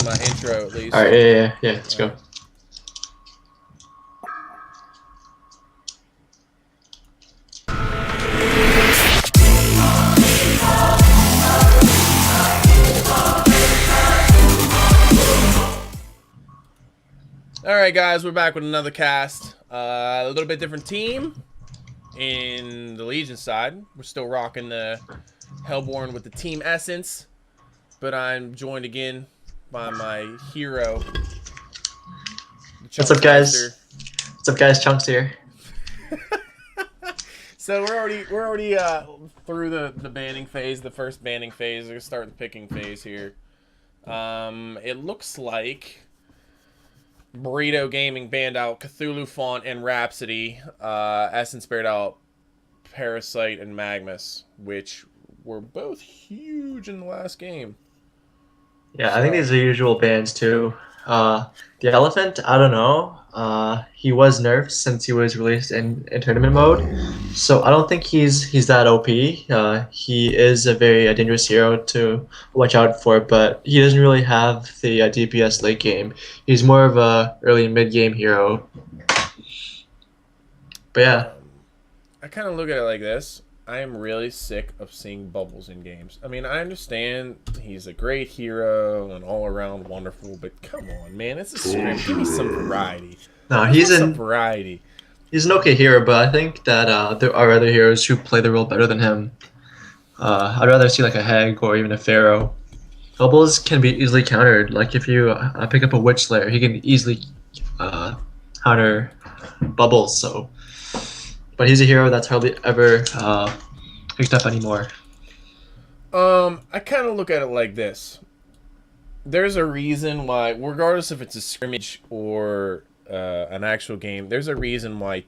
my intro at least. All right, yeah. Let's go. Alright guys, we're back with another cast. A little bit different team in the Legion side. We're still rocking the Hellborn with the team essence. But I'm joined again by my hero. What's up guys? What's up guys? Chunks here. So we're already through the banning phase, the first banning phase. We're gonna start the picking phase here. It looks like Burrito Gaming banned out Cthulhu Font and Rhapsody. Essence spared out Parasite and Magmus, which were both huge in the last game. Yeah, I think these are usual bans too. The Elephant, I don't know. He was nerfed since he was released in tournament mode, so I don't think he's that OP. He is a very dangerous hero to watch out for, but he doesn't really have the DPS late game. He's more of a early mid game hero. But yeah, I kind of look at it like this. I am really sick of seeing Bubbles in games. I mean, I understand he's a great hero and all around wonderful, but come on, man, it's a Scrim. Give me some variety. No, some variety. He's an okay hero, but I think that there are other heroes who play the role better than him. I'd rather see like a Hag or even a Pharaoh. Bubbles can be easily countered. Like if you pick up a Witch Slayer, he can easily counter Bubbles. So. But he's a hero that's hardly ever picked up anymore. I kind of look at it like this. There's a reason why, regardless if it's a scrimmage or an actual game, there's a reason why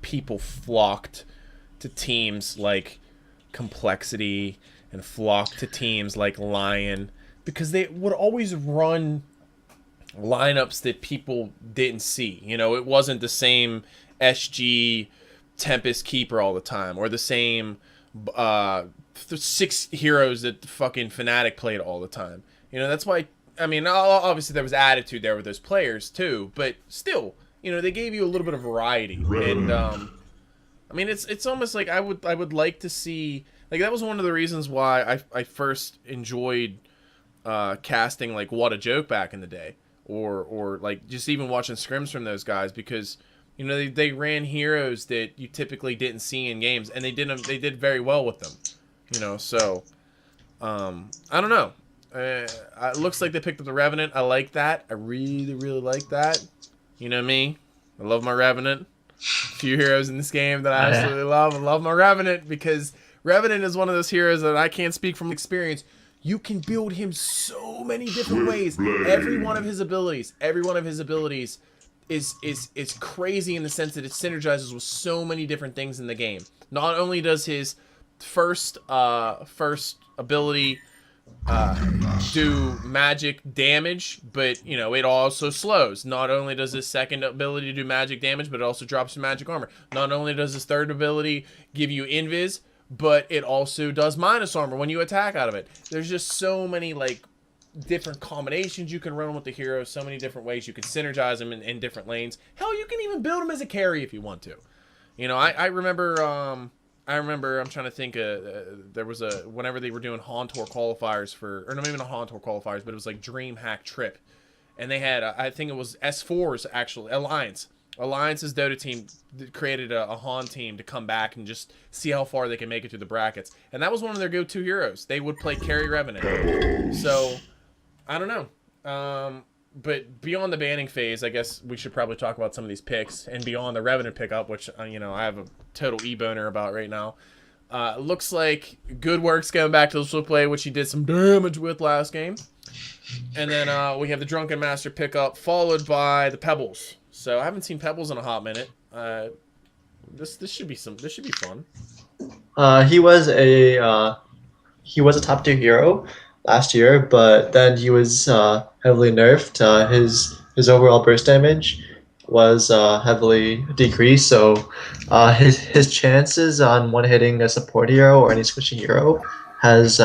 people flocked to teams like Complexity and flocked to teams like Lion, because they would always run lineups that people didn't see. You know, it wasn't the same SG Tempest Keeper all the time, or the same 6 heroes that fucking Fnatic played all the time. You know, that's why, I mean, obviously there was attitude there with those players too, but still, you know, they gave you a little bit of variety. And I mean, it's almost like I would like to see, like, that was one of the reasons why I first enjoyed casting like What a Joke back in the day, or like just even watching scrims from those guys, because you know, they ran heroes that you typically didn't see in games, and they did very well with them. You know, so I don't know. It looks like they picked up the Revenant. I like that. I really like that. You know me. I love my Revenant. A few heroes in this game that I absolutely love. I love my Revenant because Revenant is one of those heroes that I can't speak from experience. You can build him so many different ways. Every one of his abilities is crazy in the sense that it synergizes with so many different things in the game. Not only does his first ability do magic damage, but you know, it also slows. Not only does his second ability do magic damage, but it also drops some magic armor. Not only does his third ability give you invis, but it also does minus armor when you attack out of it. There's just so many like different combinations you can run with the hero, so many different ways you can synergize them in different lanes. Hell, you can even build him as a carry if you want to. You know, I remember I'm trying to think, there was whenever they were doing Hauntor qualifiers for, or not even a Hauntor qualifiers, but it was like DreamHack Trip, and they had I think it was S4's actually Alliance's Dota team created a Han team to come back and just see how far they can make it through the brackets, and that was one of their go-to heroes. They would play carry Revenant. So I don't know. But beyond the banning phase, I guess we should probably talk about some of these picks, and beyond the Revenant pickup, which you know, I have a total e-boner about right now. Looks like Good Work's going back to the Swiftblade, which he did some damage with last game. And then we have the Drunken Master pickup, followed by the Pebbles. So I haven't seen Pebbles in a hot minute. This should be fun. He was a top tier hero last year, but then he was heavily nerfed. His overall burst damage was heavily decreased, so his chances on one hitting a support hero or any switching hero has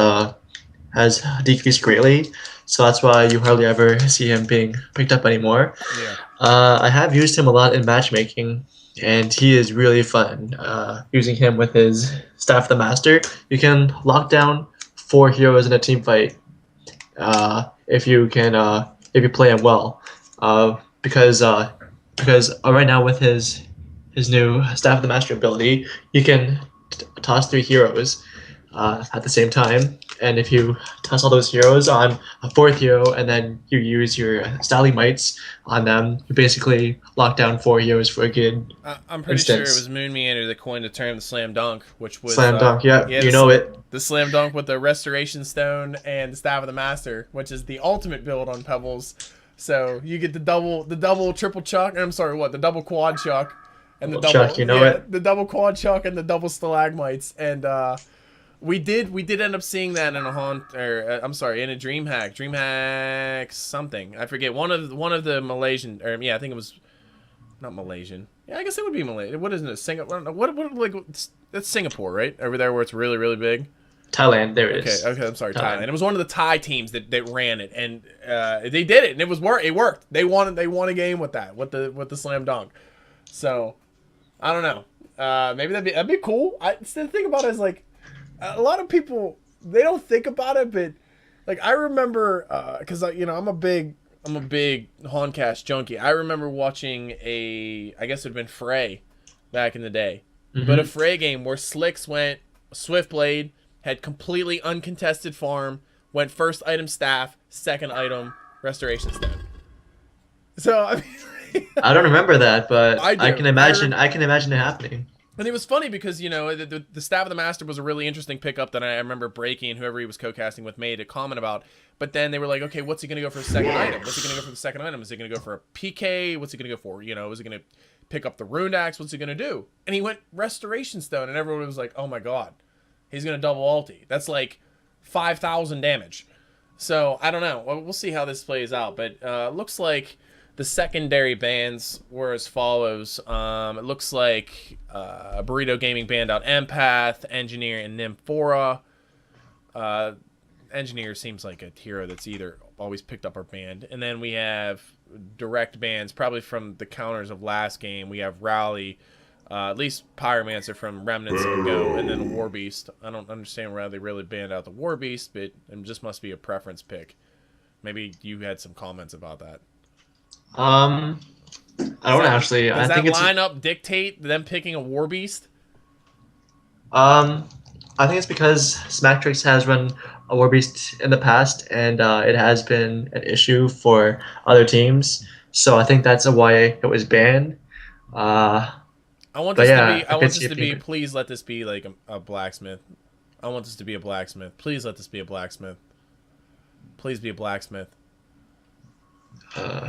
has decreased greatly. So that's why you hardly ever see him being picked up anymore. Yeah. I have used him a lot in matchmaking, and he is really fun. Using him with his Staff of the Master, you can lock down 4 heroes in a team fight if you play him well. Because right now with his new Staff of the Master ability, you can toss 3 heroes at the same time, and if you toss all those heroes on a 4th hero and then you use your Mites on them, you basically lock down 4 heroes for a good I'm pretty sure it instance. was Moon Meander that coined the term the slam dunk, which was Slam dunk, yeah, yeah, you know it. the slam dunk with the Restoration Stone and the Staff of the Master, which is the ultimate build on Pebbles. So you get the double triple chuck. I'm sorry, what, the double quad chuck and the double Chuck, you know it. the double quad chuck and the double stalagmites. And we did end up seeing that in a I'm sorry, in a DreamHack something. I forget, one of the Malaysian, or yeah, I think it was not Malaysian. Yeah, I guess it would be Malaysian. What is it? Singapore? What like that's Singapore, right? Over there where it's really really big. Thailand, there it is. Okay, I'm sorry, Thailand. It was one of the Thai teams that ran it, and they did it, and it worked. They won a game with that, with the slam dunk. So I don't know. Maybe that'd be cool. The thing about it is, like, a lot of people, they don't think about it, but like I remember, because I'm a big Honcast junkie. I remember watching I guess it'd been Frey back in the day, but a Frey game where Slicks went Swiftblade, had completely uncontested farm, went first item staff, second item restoration stone. So I mean, I don't remember that, but I do. I can imagine it happening. and it was funny because the Staff of the Master was a really interesting pickup that I remember Breaking and whoever he was co-casting with made a comment about. But then they were like, okay, what's he gonna go for the second item? What's he gonna go for the second item? Is he gonna go for a PK? What's he gonna go for? Is he gonna pick up the Rune Axe? What's he gonna do? And he went Restoration Stone, and everyone was like, oh my god. He's going to double ulti. That's like 5,000 damage. So, I don't know. We'll see how this plays out. But looks like the secondary bans were as follows. It looks like Burrito Gaming banned out Empath, Engineer, and Nymphora. Engineer seems like a hero that's either always picked up or banned. And then we have direct bans, probably from the counters of last game. We have Rally, at least Pyromancer from Remnants and Go, and then War Beast. I don't understand why they really banned out the War Beast, but it just must be a preference pick. Maybe you had some comments about that. I don't actually. Does I think that it's lineup dictate them picking a War Beast? I think it's because Smacktrix has run a War Beast in the past, and it has been an issue for other teams. So I think that's why it was banned. I want this to be. I I want could this see it to being be. Please let this be like a blacksmith. I want this to be a blacksmith. Please let this be a blacksmith. Please be a blacksmith.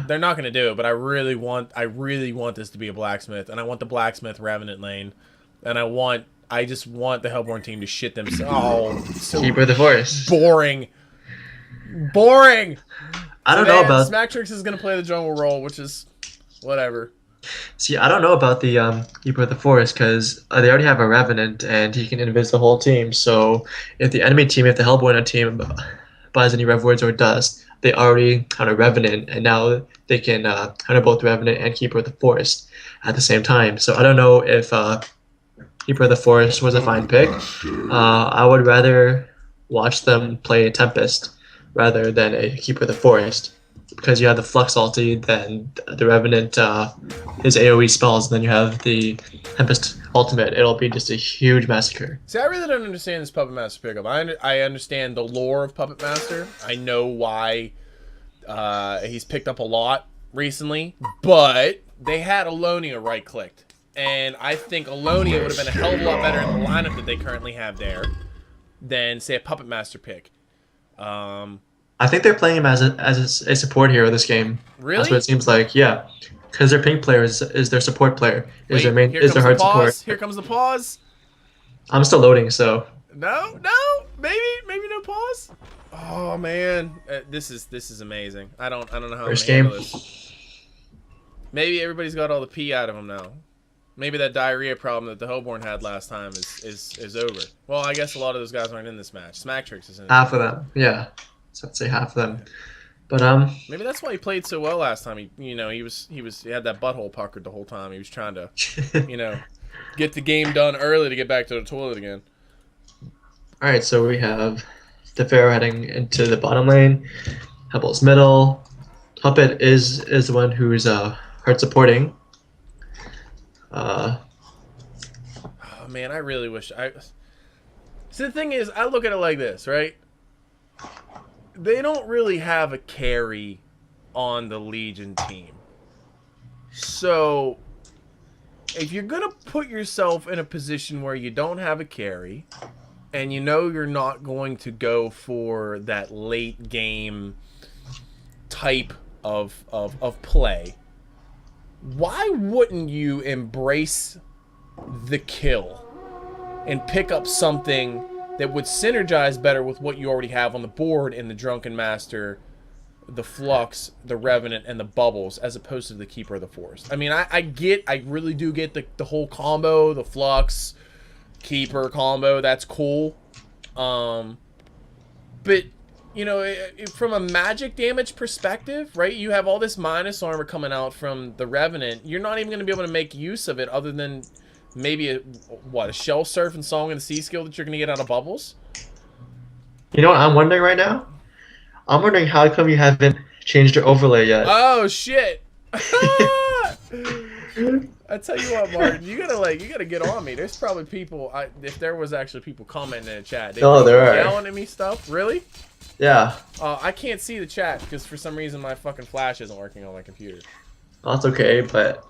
They're not gonna do it, but I really want this to be a blacksmith, and I want the blacksmith Revenant lane, and I just want the Hellborn team to shit themselves. Oh, so Keeper of the Forest. boring. I don't know about. Smacktrix is gonna play the jungle role, which is whatever. See, I don't know about the Keeper of the Forest because they already have a Revenant and he can invis the whole team. So if the Hellborn team buys any Rev Words or Dust, they already counter Revenant, and now they can counter both Revenant and Keeper of the Forest at the same time. So I don't know if Keeper of the Forest was a fine pick. I would rather watch them play Tempest rather than a Keeper of the Forest, because you have the Flux ulti, then the Revenant, his AoE spells, and then you have the Tempest ultimate. It'll be just a huge massacre. See, I really don't understand this Puppet Master pickup. I understand the lore of Puppet Master. I know why he's picked up a lot recently, but they had Alonia right-clicked, and I think Alonia would have been a hell of a lot better in the lineup that they currently have there than, say, a Puppet Master pick. I think they're playing him as a support hero this game. Really? That's what it seems like. Yeah, because their pink player is their support player. Is their main is their hard support. Here comes the pause. I'm still loading, so. No, maybe no pause. Oh man, this is amazing. I don't know how First I'm gonna game. handle this. Maybe everybody's got all the pee out of them now. Maybe that diarrhea problem that the Hellborn had last time is over. Well, I guess a lot of those guys aren't in this match. Smacktrix is in. Half of them, yeah. So I'd say half of them. But maybe that's why he played so well last time. He had that butthole puckered the whole time. He was trying to, get the game done early to get back to the toilet again. All right, so we have the Pharaoh heading into the bottom lane. Pebbles middle. Puppet is the one who's hard supporting. Oh man, I really wish I. See, the thing is, I look at it like this, right? They don't really have a carry on the Legion team. So, if you're going to put yourself in a position where you don't have a carry, and you know you're not going to go for that late game type of play, why wouldn't you embrace the kill and pick up something that would synergize better with what you already have on the board in the Drunken Master, the Flux, the Revenant, and the Bubbles, as opposed to the Keeper of the Forest? I mean, I really do get the whole combo, the Flux, Keeper combo, that's cool. But, from a magic damage perspective, right, you have all this minus armor coming out from the Revenant. You're not even going to be able to make use of it other than maybe a Shell Surf and Song of the Sea skill that you're going to get out of Bubbles? You know what I'm wondering right now? I'm wondering how come you haven't changed your overlay yet. Oh, shit. I tell you what, Martin, you gotta get on me. There's probably people, if there was actually people commenting in the chat, they'd be there are. yelling at me stuff. Really? Yeah. I can't see the chat because for some reason my fucking flash isn't working on my computer. Well, that's okay, but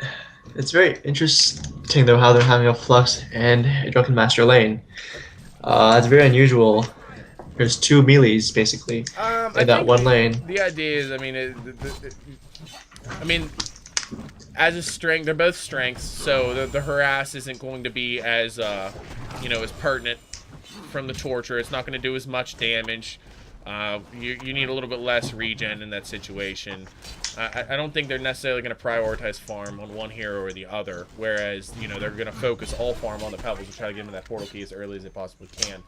it's very interesting though how they're having a Flux and a Drunken Master lane. It's very unusual. There's two melees basically in that one lane. The idea is, as a strength, they're both strengths, so the harass isn't going to be as as pertinent from the torture. It's not going to do as much damage. You need a little bit less regen in that situation. I don't think they're necessarily going to prioritize farm on one hero or the other, whereas, they're going to focus all farm on the Pebbles and try to get into that portal key as early as they possibly can.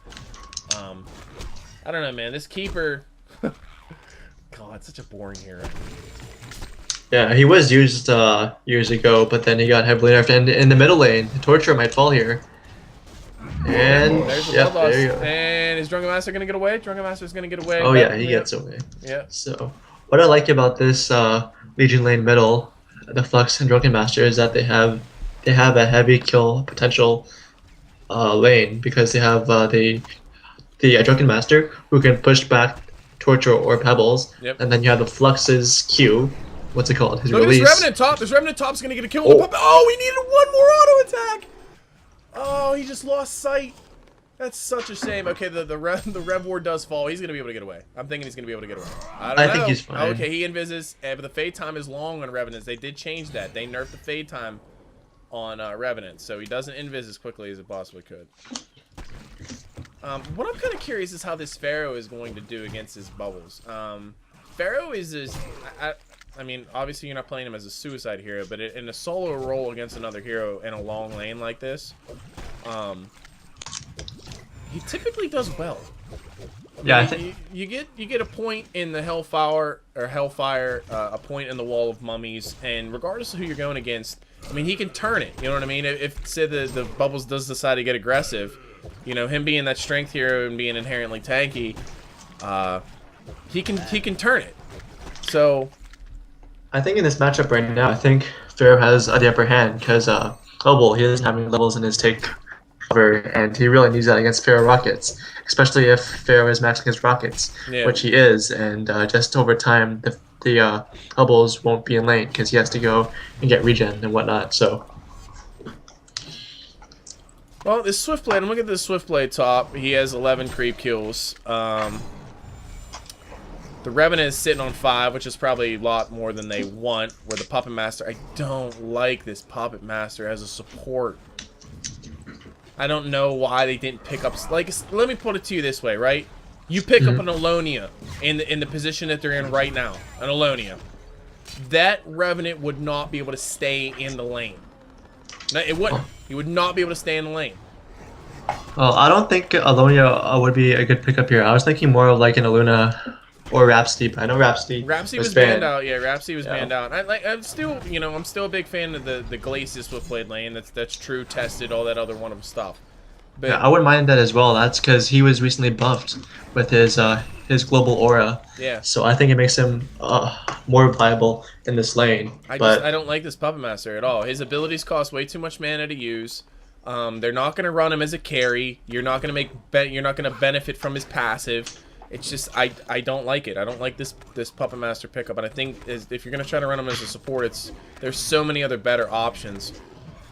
I don't know, man. This Keeper... God, such a boring hero. Yeah, he was used years ago, but then he got heavily nerfed. And in the middle lane, the Torturer might fall here. And there's the there you go. And is Drunken Master gonna get away? Drunken Master's gonna get away. Oh yeah, he gets away. Yeah. So what I like about this Legion lane middle, the Flux and Drunken Master, is that they have a heavy kill potential lane because they have the Drunken Master who can push back Torture or Pebbles, and then you have the Flux's Q. What's it called? His release. This Revenant top. This Revenant top's gonna get a kill. Oh, he needed one more auto attack. Oh, he just lost sight. That's such a shame. Okay, the Rev Ward does fall. He's gonna be able to get away. I'm thinking he's gonna be able to get away. I think he's fine. Okay, he invises, but the fade time is long on Revenants. They did change that. They nerfed the fade time on Revenant, so he doesn't invis as quickly as it possibly could. What I'm kind of curious is how this Pharaoh is going to do against his Bubbles. Pharaoh is I mean, obviously you're not playing him as a suicide hero, but in a solo role against another hero in a long lane like this, he typically does well. Yeah, I think you get a point in the Hellfire, a point in the Wall of Mummies, and regardless of who you're going against, I mean, he can turn it. You know what I mean? If say the Bubbles does decide to get aggressive, him being that strength hero and being inherently tanky, he can turn it. So I think in this matchup right now, I think Pharaoh has the upper hand because he doesn't have any levels in his take cover, and he really needs that against Pharaoh rockets, especially if Pharaoh is maxing his rockets, which he is, and just over time the Pebbles won't be in lane because he has to go and get regen and whatnot. So. Well, this Swiftblade, I'm looking at this Swiftblade top. He has 11 creep kills. The Revenant is sitting on 5, which is probably a lot more than they want. Where the Puppet Master, I don't like this Puppet Master as a support. I don't know why they didn't pick up... let me put it to you this way, right? You pick up an Alonia in the position that they're in right now. An Alonia. That Revenant would not be able to stay in the lane. No, it wouldn't. He would not be able to stay in the lane. Well, I don't think Alonia would be a good pickup here. I was thinking more of like an Aluna or Rhapsody, but I know Rhapsody was banned out. Yeah, Rhapsody was banned out. I'm still, you know, I'm still a big fan of the Glacius Swiftblade lane. That's true, tested, all that other wonderful stuff. But yeah, I wouldn't mind that as well. That's because he was recently buffed with his global aura. Yeah. So I think it makes him more viable in this lane. I don't like this Puppet Master at all. His abilities cost way too much mana to use. They're not going to run him as a carry. You're not going to benefit from his passive. It's just I don't like it. I don't like this Puppet Master pickup. And I think if you're going to try to run him as a support, there's so many other better options.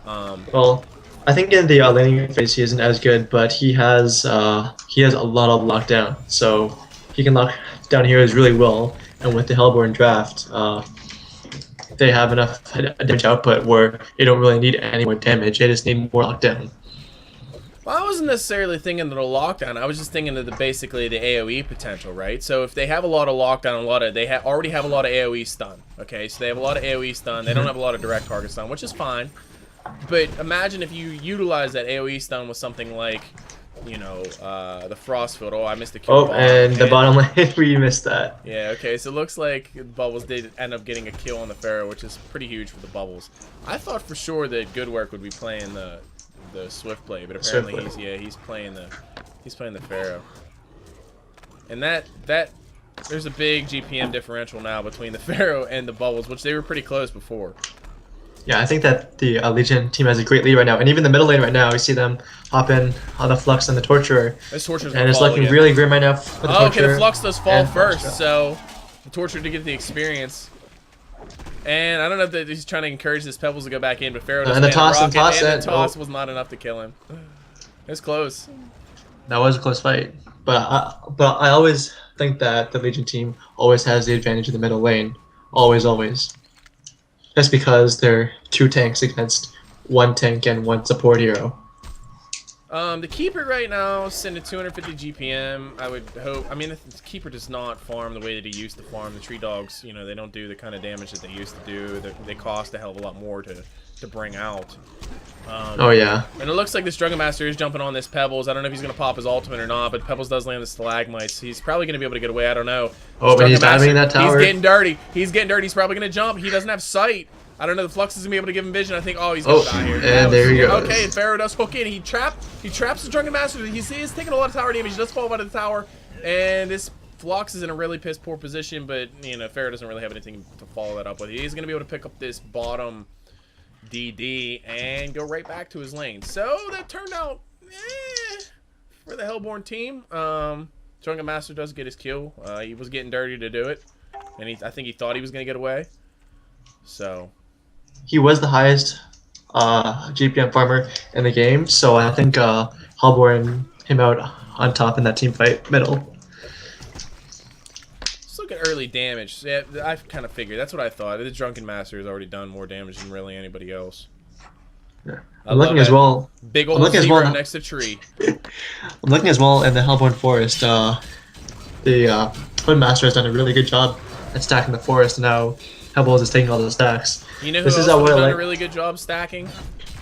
Well, I think in the laning phase he isn't as good, but he has a lot of lockdown, so he can lock down heroes really well. And with the Hellborn draft, they have enough damage output where they don't really need any more damage. They just need more lockdown. Well, I wasn't necessarily thinking of the lockdown. I was just thinking of basically the AoE potential, right? So if they have a lot of lockdown, they already have a lot of AoE stun. Okay, so they have a lot of AoE stun. They don't have a lot of direct target stun, which is fine. But imagine if you utilize that AoE stun with something like, you know, the Frostfield. Oh, I missed the kill. Oh, and the bottom lane, we missed that. Yeah, okay, so it looks like Bubbles did end up getting a kill on the Pharaoh, which is pretty huge for the Bubbles. I thought for sure that Goodwork would be playing the Swiftblade, but apparently he's playing the Pharaoh. And that there's a big GPM differential now between the Pharaoh and the Bubbles, which they were pretty close before. Yeah, I think that the Legion team has a great lead right now, and even the middle lane right now, we see them hop in on the Flux and the Torturer. This Torturer's and it's looking really grim right now for the Torturer. Okay, the Flux does fall first, so the Torturer to get the experience. And I don't know if he's trying to encourage this Pebbles to go back in, but Pharaoh doesn't. And the toss was not enough to kill him. It's close. That was a close fight, but I always think that the Legion team always has the advantage in the middle lane, always. Just because they're two tanks against one tank and one support hero. The Keeper right now is sitting at 250 GPM. I would hope. I mean, the Keeper does not farm the way that he used to farm. The Tree Dogs, you know, they don't do the kind of damage that they used to do. They cost a hell of a lot more to bring out. Oh yeah. And it looks like this Drunken Master is jumping on this Pebbles. I don't know if he's going to pop his ultimate or not, but Pebbles does land the Stalagmites. He's probably going to be able to get away. I don't know. Oh, but he's diving that tower. He's getting dirty. He's probably going to jump. He doesn't have sight. I don't know. The Flux is going to be able to give him vision. I think, oh, he's going to die here. And there he goes. Okay, and Pharaoh does hook in. He traps the Drunken Master. He's taking a lot of tower damage. He does fall out of the tower. And this Flux is in a really piss poor position, but, you know, Pharaoh doesn't really have anything to follow that up with. He's going to be able to pick up this bottom DD and go right back to his lane. So that turned out for the Hellborn team. Drunken Master does get his kill. He was getting dirty to do it, and I think he thought he was going to get away. So he was the highest GPM farmer in the game, so I think Hellborn came out on top in that team fight middle. Look at early damage. Yeah, I kind of figured. That's what I thought. The Drunken Master has already done more damage than really anybody else. Yeah. I'm looking as well. Big old zero next to tree. I'm looking as well in the Hellborn Forest. The Hood Master has done a really good job at stacking the forest, and now Pebbles is taking all the stacks. You know who else has done a really good job stacking?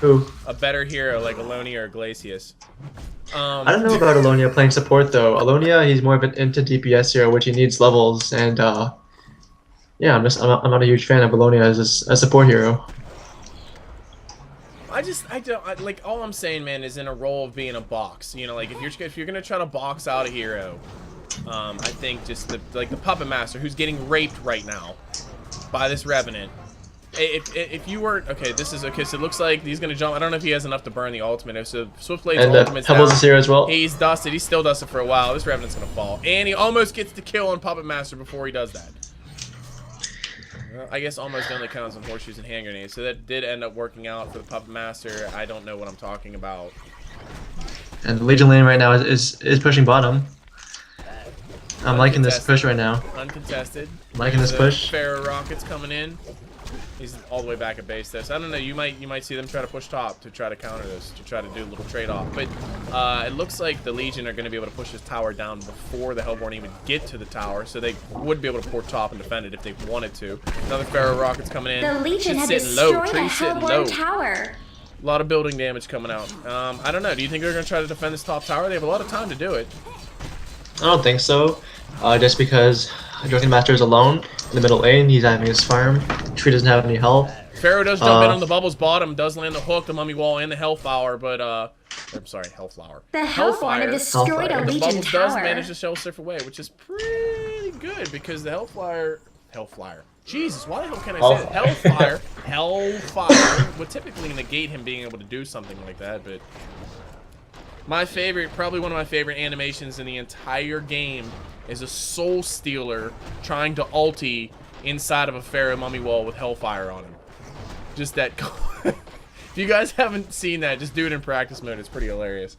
Who? A better hero like Alonia or Glacius. I don't know about Alonia playing support though. Alonia, he's more of an into DPS hero, which he needs levels, and yeah, I'm not a huge fan of Alonia as a support hero. Like, all I'm saying, man, is in a role of being a box. You know, like if you're gonna try to box out a hero, I think just the Puppet Master, who's getting raped right now by this Revenant. If you were okay, this is okay. So it looks like he's gonna jump. I don't know if he has enough to burn the ultimate. So Swiftblade's ultimate's down. Pebbles is here as well. He's dusted. He's still dusted for a while. This Revenant's gonna fall, and he almost gets the kill on Puppet Master before he does that. Well, I guess almost only counts on horseshoes and hand grenades. So that did end up working out for the Puppet Master. I don't know what I'm talking about. And the Legion lane right now is pushing bottom. I'm liking this push right now. Uncontested. I'm liking this push. Pharaoh rockets coming in. He's all the way back at base there. So I don't know. You might see them try to push top to try to counter this, to try to do a little trade off. But it looks like the Legion are going to be able to push this tower down before the Hellborn even get to the tower. So they would be able to port top and defend it if they wanted to. Another Pharaoh rocket's coming in. The Legion had destroyed a Hellborn tower. A lot of building damage coming out. I don't know. Do you think they're going to try to defend this top tower? They have a lot of time to do it. I don't think so. Just because Drunken Master is alone in the middle lane, he's having his farm. Tree doesn't have any health. Pharaoh does jump in on the bubbles bottom, does land the hook, the mummy wall, and the hellflower, but I'm sorry, hellflower. The hellfire destroyed a The Legion bubbles does tower. manage to shell surf away, which is pretty good because the hellfire. Jesus, why the hell can I say that? Hellfire would typically negate him being able to do something like that, but my favorite, probably one of my favorite animations in the entire game is a Soul Stealer trying to ulti inside of a Pharaoh mummy wall with hellfire on him. Just that. If you guys haven't seen that, just do it in practice mode. It's pretty hilarious.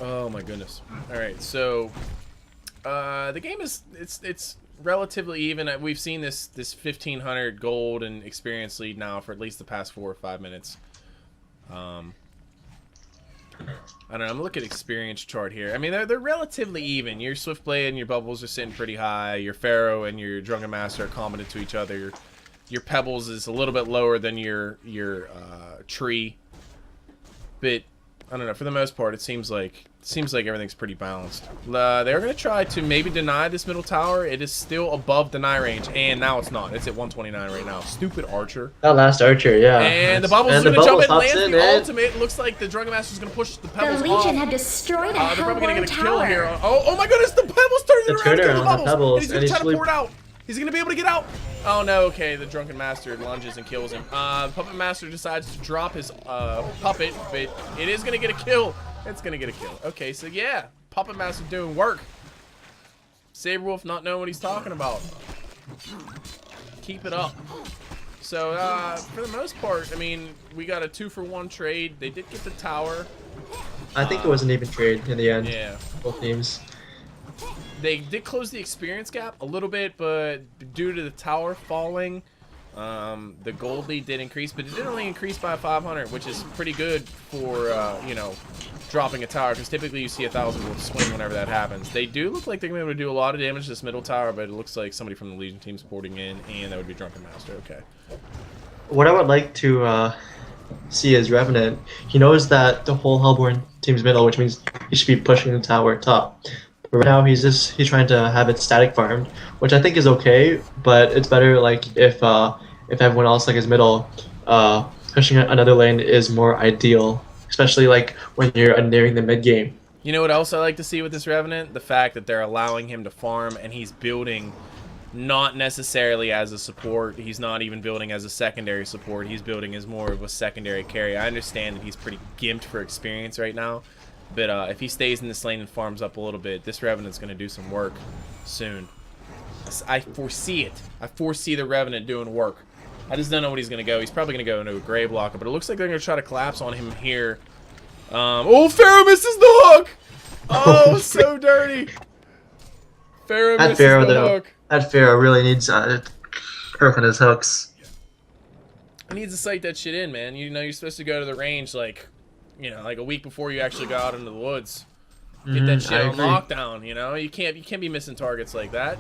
Oh my goodness. All right, so the game is it's relatively even. We've seen this 1500 gold and experience lead now for at least the past 4 or 5 minutes. I don't know. I'm looking at experience chart here. I mean, they're relatively even. Your Swiftblade and your Bubbles are sitting pretty high. Your Pharaoh and your Drunken Master are competent to each other. Your Pebbles is a little bit lower than your Tree. But I don't know. For the most part, it seems like everything's pretty balanced. They're going to try to maybe deny this middle tower. It is still above deny range, and now it's not. It's at 129 right now. Stupid Archer. That last Archer, yeah. And the Bubbles is going to jump in, land the ultimate. Looks like the Drunken Master is going to push the Pebbles The off. Legion had destroyed a They're probably going to get a kill tower. here. Oh my goodness, the Pebbles turning around to the Bubbles. He's And he's going to try to pour it out. He's going to be able to get out. Oh no, okay, the Drunken Master lunges and kills him. Puppet Master decides to drop his puppet, but it is going to get a kill. It's going to get a kill. Okay, so yeah, Puppet Master doing work. Saberwolf not knowing what he's talking about. Keep it up. So, for the most part, I mean, we got a 2-for-1 trade. They did get the tower. I think it was an even trade in the end. Yeah. Both teams. They did close the experience gap a little bit, but due to the tower falling, the gold lead did increase, but it did only increase by 500, which is pretty good for, you know, dropping a tower, because typically you see 1,000 gold swing whenever that happens. They do look like they're going to be able to do a lot of damage to this middle tower, but it looks like somebody from the Legion team supporting in, and that would be Drunken Master. Okay. What I would like to see is Revenant. He knows that the whole Hellborn team's middle, which means he should be pushing the tower top. But right now he's trying to have it static farmed, which I think is okay, but it's better like if everyone else like his middle pushing another lane is more ideal, especially like when you're nearing the mid game. You know what else I like to see with this Revenant? The fact that they're allowing him to farm, and he's building not necessarily as a support. He's not even building as a secondary support. He's building as more of a secondary carry. I understand that he's pretty gimped for experience right now, but if he stays in this lane and farms up a little bit, this Revenant's going to do some work soon. I foresee it. I foresee the Revenant doing work. I just don't know what he's going to go. He's probably going to go into a Grave Blocker, but it looks like they're going to try to collapse on him here. Oh, Pharaoh misses the hook! Oh, so dirty! Pharaoh misses the hook. That Pharaoh really needs work on his hooks. He needs to sight that shit in, man. You know you're supposed to go to the range like, you know, like a week before you actually go out into the woods. Get that shit on lockdown, you know? You can't be missing targets like that.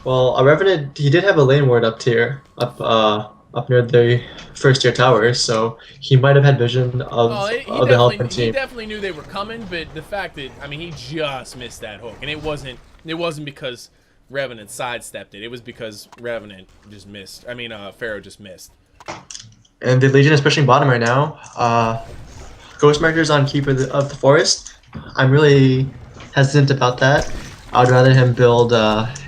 Well, a Revenant, he did have a lane ward up tier, up near the first tier towers, so he might have had vision of the Hellborn team. He definitely knew they were coming, but the fact that, I mean, he just missed that hook, and it wasn't because Revenant sidestepped it. It was because Revenant just missed. I mean, Pharaoh just missed. And the Legion is pushing bottom right now. Ghost Marker's on Keeper of the Forest. I'm really hesitant about that. I would rather him build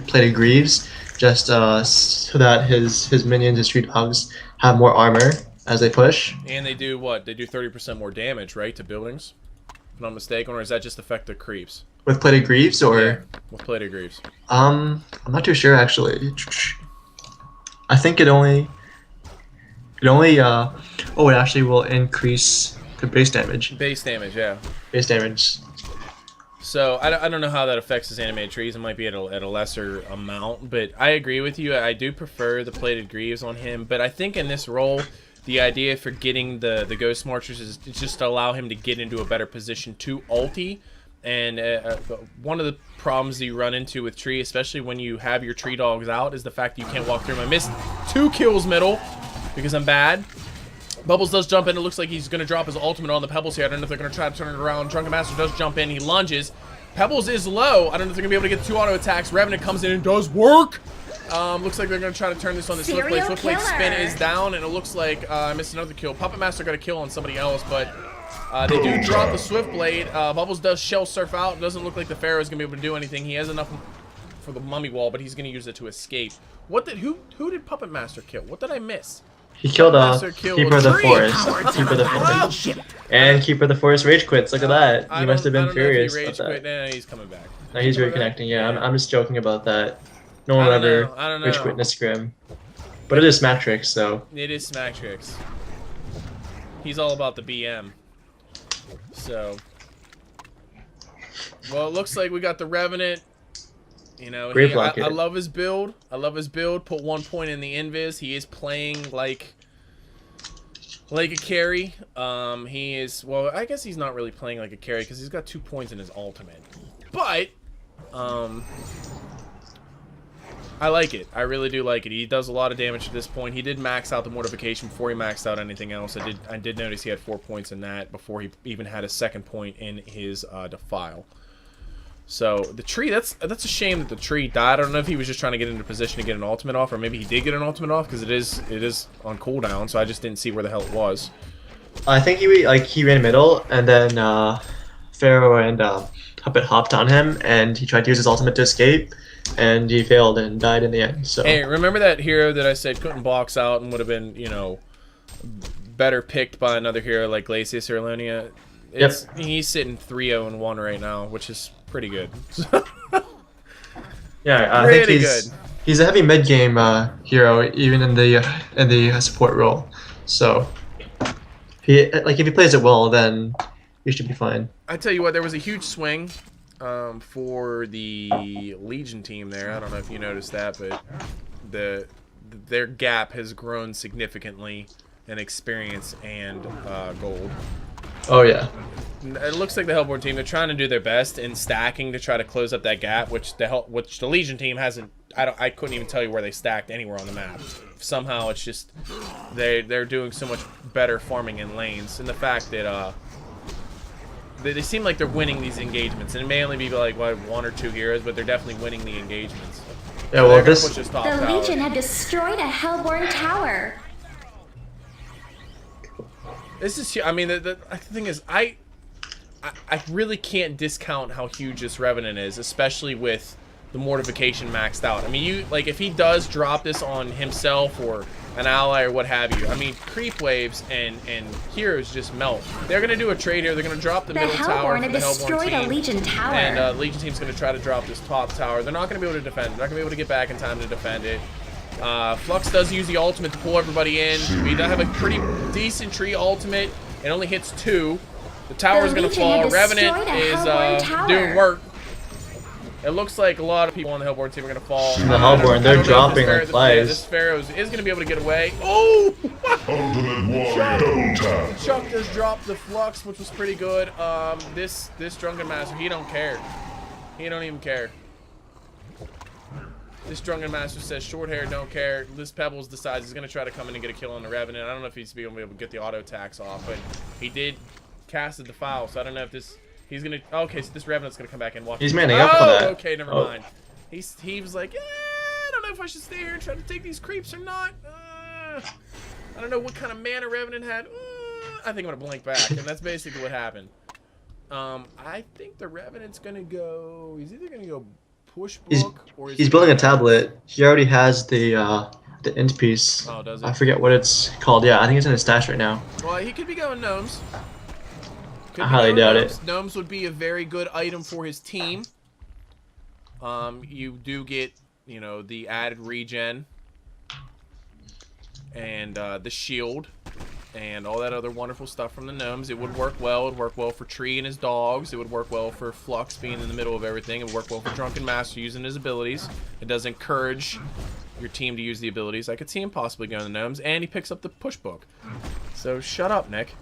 Plated Greaves, just so that his minions, his street dogs, have more armor as they push. And they do what? They do 30% more damage, right, to buildings? If I'm not mistaken, or does that just affect the creeps? With Plated Greaves, or? Yeah, with Plated Greaves. I'm not too sure actually. I think it actually will increase the base damage. Base damage, yeah. Base damage. So I don't know how that affects his animated trees. It might be at a lesser amount, but I agree with you. I do prefer the Plated Greaves on him, but I think in this role, the idea for getting the Ghost Marchers is just to allow him to get into a better position to ulti. And one of the problems that you run into with Tree, especially when you have your Tree Dogs out, is the fact that you can't walk through him. I missed 2 kills middle. because I'm bad. Bubbles does jump in. It looks like he's going to drop his ultimate on the Pebbles here. I don't know if they're going to try to turn it around. Drunken Master does jump in. He lunges. Pebbles is low. I don't know if they're going to be able to get 2 auto attacks. Revenant comes in and does work. Looks like they're going to try to turn this on the Swiftblade. Swiftblade spin is down, and it looks like I missed another kill. Puppet Master got a kill on somebody else, but they do drop the Swiftblade. Bubbles does shell surf out. It doesn't look like the Pharaoh is going to be able to do anything. He has enough for the mummy wall, but he's going to use it to escape. Who did Puppet Master kill? What did I miss? He killed Keeper of the Forest. Keeper of the Forest. And Keeper of the Forest rage quits. Look at that. He must have been furious about that. Nah, he's coming back. No, he's reconnecting. Yeah, I'm just joking about that. No one ever rage quit in a scrim. But it is Smacktrix, so. It is Smacktrix. He's all about the BM. So. Well, it looks like we got the Revenant. You know, I love his build. I love his build. Put 1 point in the invis. He is playing like a carry. He is, well, I guess he's not really playing like a carry because he's got 2 points in his ultimate. But I like it. I really do like it. He does a lot of damage at this point. He did max out the mortification before he maxed out anything else. I did notice he had 4 points in that before he even had a 2nd point in his defile. So the tree, that's a shame that the tree died. I don't know if he was just trying to get into position to get an ultimate off, or maybe he did get an ultimate off because it is on cooldown. So I just didn't see where the hell it was. I think he ran middle, and then Pharaoh and Puppet hopped on him, and he tried to use his ultimate to escape, and he failed and died in the end. So hey, remember that hero that I said couldn't box out and would have been, you know, better picked by another hero like Glacius or Alonia? He's sitting 3-0-1 right now, which is pretty good. Yeah, I think he's a heavy mid game hero, even in the support role. So if he plays it well, then he should be fine. I tell you what, there was a huge swing for the Legion team there. I don't know if you noticed that, but their gap has grown significantly in experience and gold. Oh yeah. It looks like the Hellborn team, they're trying to do their best in stacking to try to close up that gap, which the Legion team hasn't. I couldn't even tell you where they stacked anywhere on the map. Somehow it's just they're doing so much better farming in lanes, and the fact that they seem like they're winning these engagements, and it may only be like 1 or 2 heroes, but they're definitely winning the engagements. Yeah, well, the Legion have destroyed a Hellborn tower. This is, I mean, the thing is, I really can't discount how huge this Revenant is, especially with the mortification maxed out. I mean, if he does drop this on himself or an ally or what have you, I mean, creep waves and heroes just melt. They're gonna do a trade here. They're gonna drop the middle tower for the Hellborn team, a Legion tower, and Legion team's gonna try to drop this top tower. They're not gonna be able to defend it. They're not gonna be able to get back in time to defend it. Flux does use the ultimate to pull everybody in. We do have a pretty decent tree ultimate. It only hits 2. The tower is going to fall. Revenant is doing work. It looks like a lot of people on the Hellborn team are going to fall. The Hellborn, they're dropping like flies. This Pharaoh is going to be able to get away. Oh! Chuck just dropped the Flux, which was pretty good. This Drunken Master, he don't care. He don't even care. This Drunken Master says short hair, don't care. This Pebbles decides he's going to try to come in and get a kill on the Revenant. I don't know if he's going to be able to get the auto attacks off, but he did cast the defile, so I don't know if he's going to, okay, so this Revenant's going to come back and watch. He's manning up for that. Okay, never mind. He was like, I don't know if I should stay here and try to take these creeps or not. I don't know what kind of mana Revenant had. I think I'm going to blink back, and that's basically what happened. I think the Revenant's going to go, he's either going to go push book, or he's building a tablet. He already has the int piece. Oh, does he? I forget what it's called. Yeah, I think it's in his stash right now. Well, he could be going gnomes. I highly doubt it. Gnomes would be a very good item for his team. You do get, you know, the added regen and the shield and all that other wonderful stuff from the gnomes. It would work well. It would work well for Tree and his dogs. It would work well for Flux being in the middle of everything. It would work well for Drunken Master using his abilities. It does encourage your team to use the abilities. I could see him possibly going to the gnomes, and he picks up the push book. So shut up, Nick.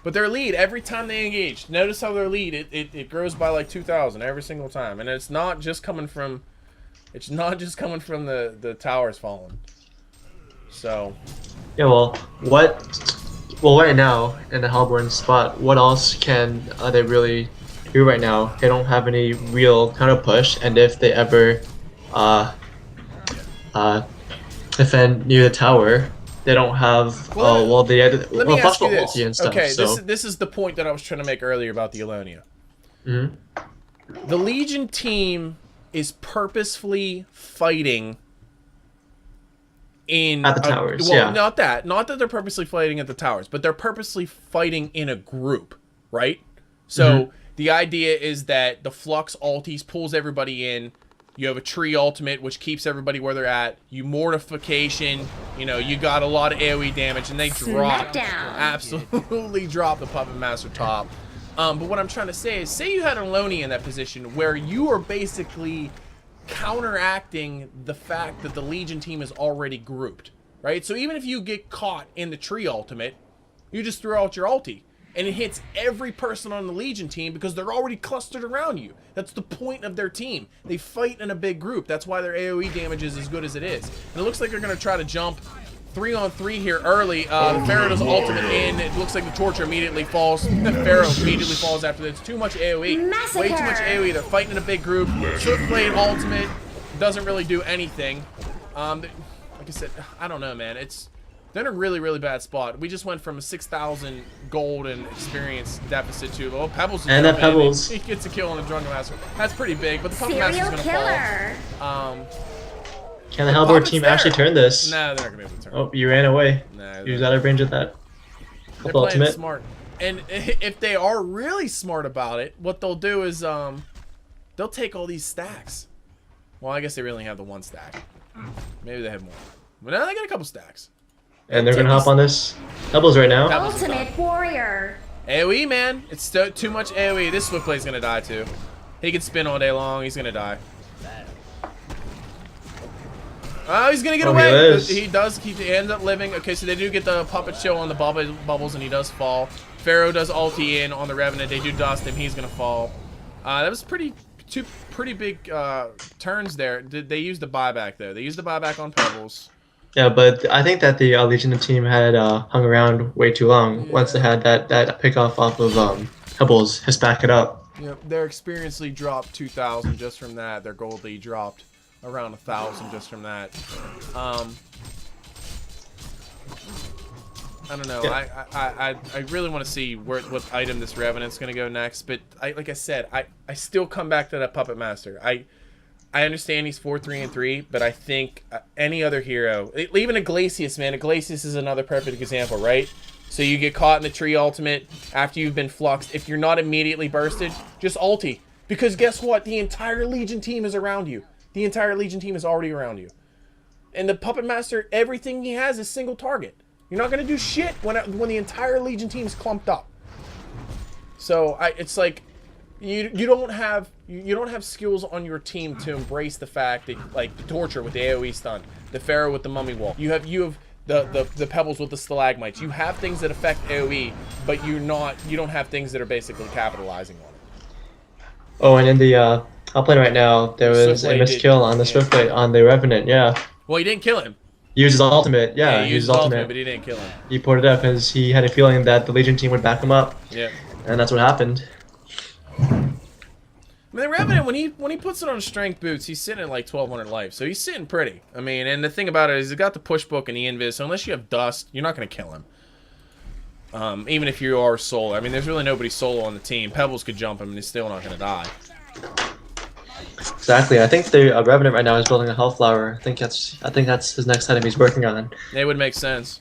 But their lead, every time they engage, notice how their lead, it grows by like 2,000 every single time. And it's not just coming from It's not just coming from the towers falling. So. Yeah, well, right now, in the Hellborn spot, what else can they really do right now? They don't have any real counter push, and if they ever defend near the tower, they don't have, let me ask you multi this. and stuff, Okay, so. this is the point that I was trying to make earlier about the Alonia. Mhm. The Legion team is purposefully fighting At the towers, well, yeah. not that they're purposely fighting at the towers, but they're purposely fighting in a group, right? So the idea is that the Flux ultis pulls everybody in. You have a tree ultimate, which keeps everybody where they're at. You mortification, you know, you got a lot of AoE damage, and they absolutely drop the Puppet Master top. But what I'm trying to say is, say you had Alonia in that position where you are basically counteracting the fact that the Legion team is already grouped, right? So even if you get caught in the tree ultimate, you just throw out your ulti, and it hits every person on the Legion team because they're already clustered around you. That's the point of their team. They fight in a big group. That's why their AoE damage is as good as it is. And it looks like they're going to try to jump 3-on-3 here early. The Pharaoh does ultimate in. It looks like the Torture immediately falls. The Pharaoh immediately falls after that. It's too much AoE. Massacre. Way too much AoE. They're fighting in a big group. Swiftblade ultimate doesn't really do anything. Like I said, I don't know, man. They're in a really, really bad spot. We just went from a 6,000 gold and experience deficit to, well, Pebbles. And that Pebbles. He gets a kill on the Drunken Master. That's pretty big, but the Puppet Master's going to fall. Can the Hellborn team actually turn this? No, they're not going to be able to turn it. Oh, you ran away. Nah, You was out of range of that. They're playing smart. And if they are really smart about it, what they'll do is they'll take all these stacks. Well, I guess they really have the one stack. Maybe they have more. But now they got a couple stacks. And they're going to hop on this Pebbles right now. Ultimate warrior. AoE, man. It's too much AoE. This Swiftblade's going to die, too. He can spin all day long. He's going to die. Oh, he's going to get away. He does. He ends up living. Okay, so they do get the puppet show on the bubbles, and he does fall. Pharaoh does ulti in on the Revenant. They do dust him. He's going to fall. That was two pretty big turns there. They used the buyback, though. They used the buyback on Pebbles. Yeah, but I think that the Legion team had hung around way too long. Yeah. Once they had that pick off of Pebbles, just back it up. Yep, their experience lead dropped 2,000 just from that. Their gold lead dropped around 1,000 just from that. I don't know. Yeah. I really want to see what item this Revenant's going to go next. But like I said, I still come back to that Puppet Master. I understand he's 4-3-3, but I think any other hero, even Iglesias, man. Iglesias is another perfect example, right? So you get caught in the tree ultimate after you've been fluxed. If you're not immediately bursted, just ulti. Because guess what? The entire Legion team is around you. The entire Legion team is already around you. And the Puppet Master, everything he has is single target. You're not going to do shit when the entire Legion team is clumped up. So it's like you don't have skills on your team to embrace the fact that, like, the Torture with the AoE stun, the Pharaoh with the Mummy Wall. You have the Pebbles with the Stalagmites. You have things that affect AoE, but you don't have things that are basically capitalizing on it. Oh, and in the upline right now, there was a missed kill on the Swiftblade on the Revenant. Yeah. Well, he didn't kill him. He used his ultimate. Yeah, he used his ultimate, but he didn't kill him. He poured it up because he had a feeling that the Legion team would back him up. Yeah. And that's what happened. I mean, the Revenant, when he puts it on strength boots, he's sitting at like 1,200 life, so he's sitting pretty. I mean, and the thing about it is he's got the push book and the invis, so unless you have dust, you're not going to kill him. Even if you are solo. I mean, there's really nobody solo on the team. Pebbles could jump him, and he's still not going to die. Exactly. I think the Revenant right now is building a Hellflower. I think that's his next item he's working on. It would make sense.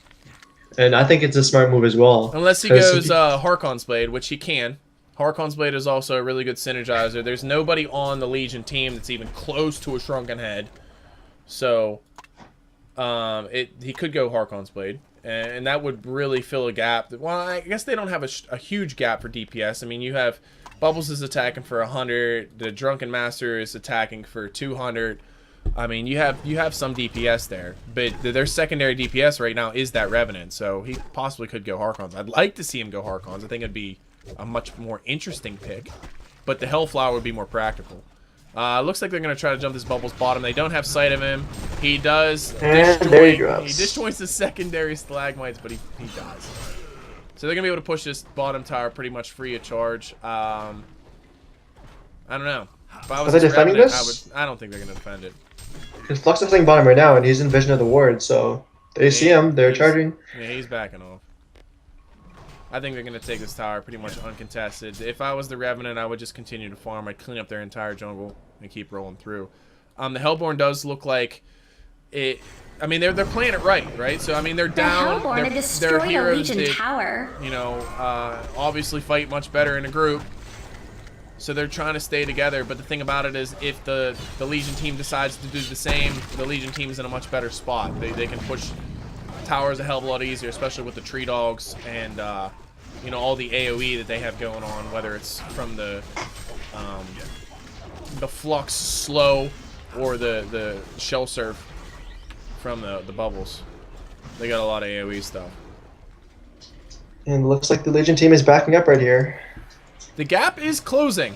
And I think it's a smart move as well. Unless he goes Harkon's Blade, which he can. Harkon's Blade is also a really good synergizer. There's nobody on the Legion team that's even close to a Shrunken Head. So, he could go Harkon's Blade. And that would really fill a gap. Well, I guess they don't have a huge gap for DPS. I mean, you have Bubbles is attacking for 100. The Drunken Master is attacking for 200. I mean, you have some DPS there. But their secondary DPS right now is that Revenant. So he possibly could go Harkon's. I'd like to see him go Harkon's. I think it'd be a much more interesting pick, but the Hellflower would be more practical. Looks like they're going to try to jump this Bubbles bottom. They don't have sight of him. He does And there he drops. He disjoints the secondary stalagmites, but he dies. So they're going to be able to push this bottom tower pretty much free of charge. I don't know. If I was Are they defending Revenant, this? I don't think they're going to defend it. Because Flux is playing bottom right now, and he's in vision of the ward, so they see him. They're charging. Yeah, he's backing off. I think they're going to take this tower pretty much uncontested. If I was the Revenant, I would just continue to farm. I'd clean up their entire jungle and keep rolling through. The Hellborn does look like it. I mean, they're playing it right? So I mean, they're down. Hellborn had They're destroyed a heroes Legion that, tower. you know, obviously fight much better in a group. So they're trying to stay together. But the thing about it is, if the Legion team decides to do the same, the Legion team is in a much better spot. They can push towers a hell of a lot easier, especially with the tree dogs and you know, all the AoE that they have going on, whether it's from the Flux slow or the shell surf from the bubbles. They got a lot of AoE stuff. And looks like the Legion team is backing up right here. The gap is closing.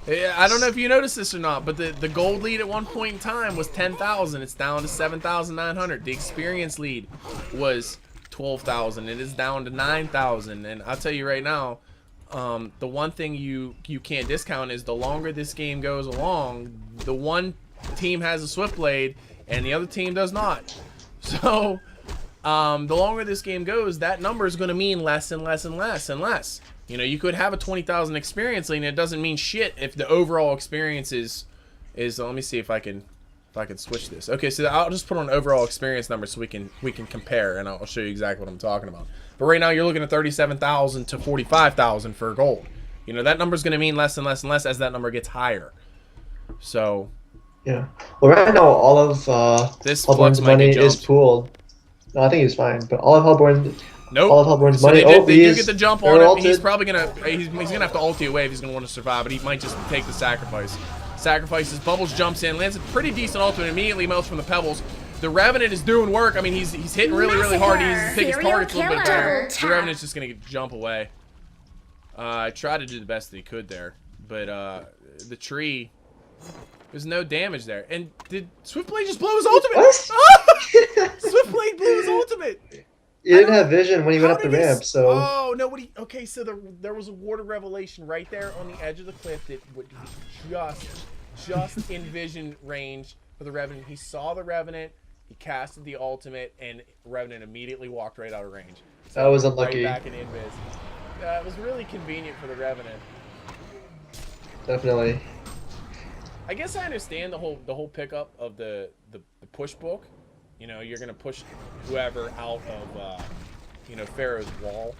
I don't know if you noticed this or not, but the gold lead at one point in time was 10,000. It's down to 7,900. The experience lead was 12,000. It is down to 9,000. And I'll tell you right now, the one thing you can't discount is the longer this game goes along, the one team has a Swiftblade and the other team does not. So the longer this game goes, that number is going to mean less and less and less and less. You know, you could have a 20,000 experience lead, and it doesn't mean shit if the overall experience is. Let me see if I can switch this. Okay, so I'll just put on overall experience number so we can compare, and I'll show you exactly what I'm talking about. But right now you're looking at 37,000 to 45,000 for gold. You know, that number's going to mean less and less and less as that number gets higher. So yeah. Well, right now all of this Hellborn's money is pooled. No, I think he's fine, but all of Hellborn. Nope. All of Hellborn's So money. they do get the jump on him. Ulted. He's probably gonna he's gonna have to ulti away if he's gonna want to survive, but he might just take the sacrifice. Sacrifices. Bubbles jumps in, lands a pretty decent ult, and immediately melts from the Pebbles. The Revenant is doing work. I mean, he's hitting really hard. He's pick his targets a little bit better. The Revenant's just gonna jump away. I tried to do the best that he could there, but the tree. There's no damage there. And did Swiftblade just blow his ultimate? What? Swiftblade blew his ultimate. You didn't have vision when you went up the ramp, so. Oh no! Okay, so there was a ward of revelation right there on the edge of the cliff that would just in vision range for the Revenant. He saw the Revenant, he casted the ultimate, and Revenant immediately walked right out of range. So that was unlucky. Right back in invis. It was really convenient for the Revenant. Definitely. I guess I understand the whole pickup of the push book. You know, you're gonna push whoever out of you know, Pharaoh's wall,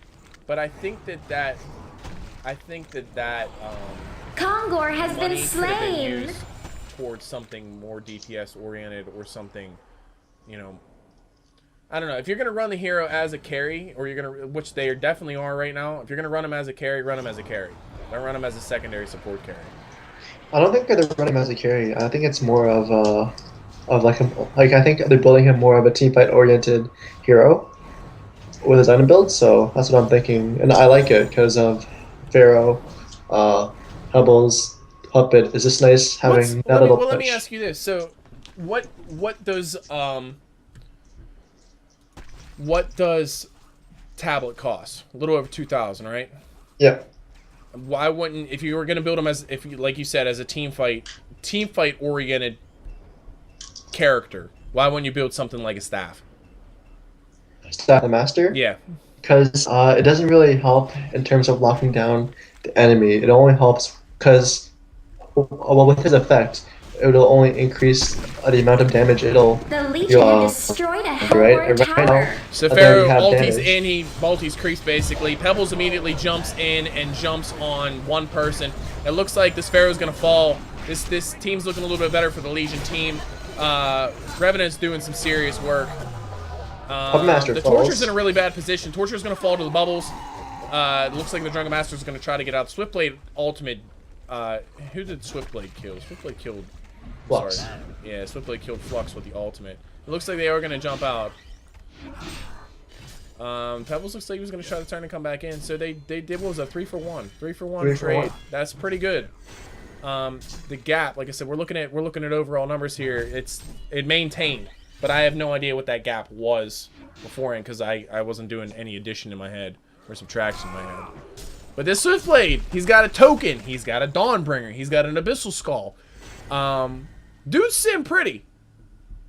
but I think that Kongor has been money could have been slain. used towards something more DPS oriented or something, you know. I don't know. If you're gonna run the hero as a carry, or you're gonna, which they definitely are right now. If you're gonna run him as a carry, run him as a carry. Don't run him as a secondary support carry. I don't think they're running him as a carry. I think it's more of like I think they're building him more of a team fight oriented hero with his item build. So that's what I'm thinking, and I like it because of Pharaoh, Pebbles, Puppet. It's just nice having that little push. Let me ask you this. So, what does tablet cost? A little over 2,000, right? Yeah. Why wouldn't, if you were going to build him as, if you, like you said, as a team fight oriented character, why wouldn't you build something like a staff? Staff the Master? Yeah. Because it doesn't really help in terms of locking down the enemy. It only helps because, well, with his effect, it'll only increase the amount of damage it'll. The Legion had destroyed a Hellborn tower. Now, so Pharaoh ultis in, he multis creeps basically. Pebbles immediately jumps in and jumps on one person. It looks like this Pharaoh's gonna fall. This team's looking a little bit better for the Legion team. Revenant's doing some serious work. The Torture's in a really bad position. Torture's gonna fall to the bubbles. It looks like the Drunken Master's gonna try to get out. Swiftblade ultimate. Who did Swiftblade kill? Swiftblade killed Flux. Sorry. Yeah, Swiftblade killed Flux with the ultimate. It looks like they are going to jump out. Pebbles looks like he was going to try to turn and come back in. So they did, what was that, 3-for-1? 3-for-1 trade. That's pretty good. the gap, like I said, we're looking at overall numbers here. It maintained, but I have no idea what that gap was beforehand because I wasn't doing any addition in my head or subtraction in my head. But this Swiftblade, he's got a token, he's got a Dawnbringer, he's got an Abyssal Skull. Dude's sitting pretty.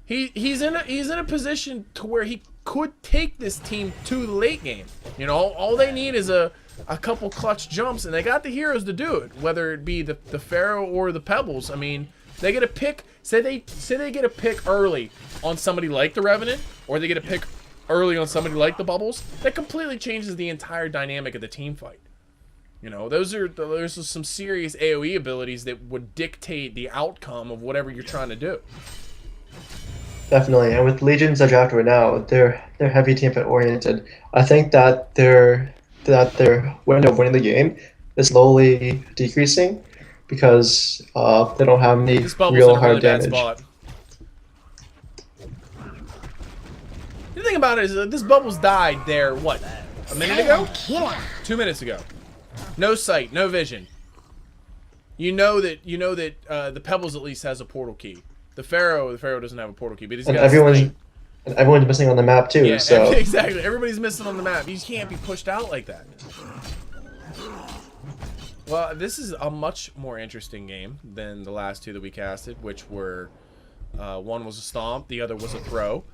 He's in a position to where he could take this team to the late game. You know, all they need is a couple clutch jumps, and they got the heroes to do it. Whether it be the Pharaoh or the Pebbles. I mean, they get a pick. Say they get a pick early on somebody like the Revenant, or they get a pick early on somebody like the Bubbles. That completely changes the entire dynamic of the team fight. You know, there's some serious AoE abilities that would dictate the outcome of whatever you're trying to do. Definitely, and with Legions that draft right now, they're heavy team fight oriented. I think that their window of winning the game is slowly decreasing because they don't have any real hard damage. Spot. The thing about it is that this Bubbles died there, what, a minute ago? 2 minutes ago. No sight, no vision. You know that the Pebbles at least has a portal key. The Pharaoh doesn't have a portal key, but he's got everyone's missing on the map too. Yeah, so exactly. Everybody's missing on the map. You can't be pushed out like that. Well, this is a much more interesting game than the last two that we casted, which were one was a stomp, the other was a throw.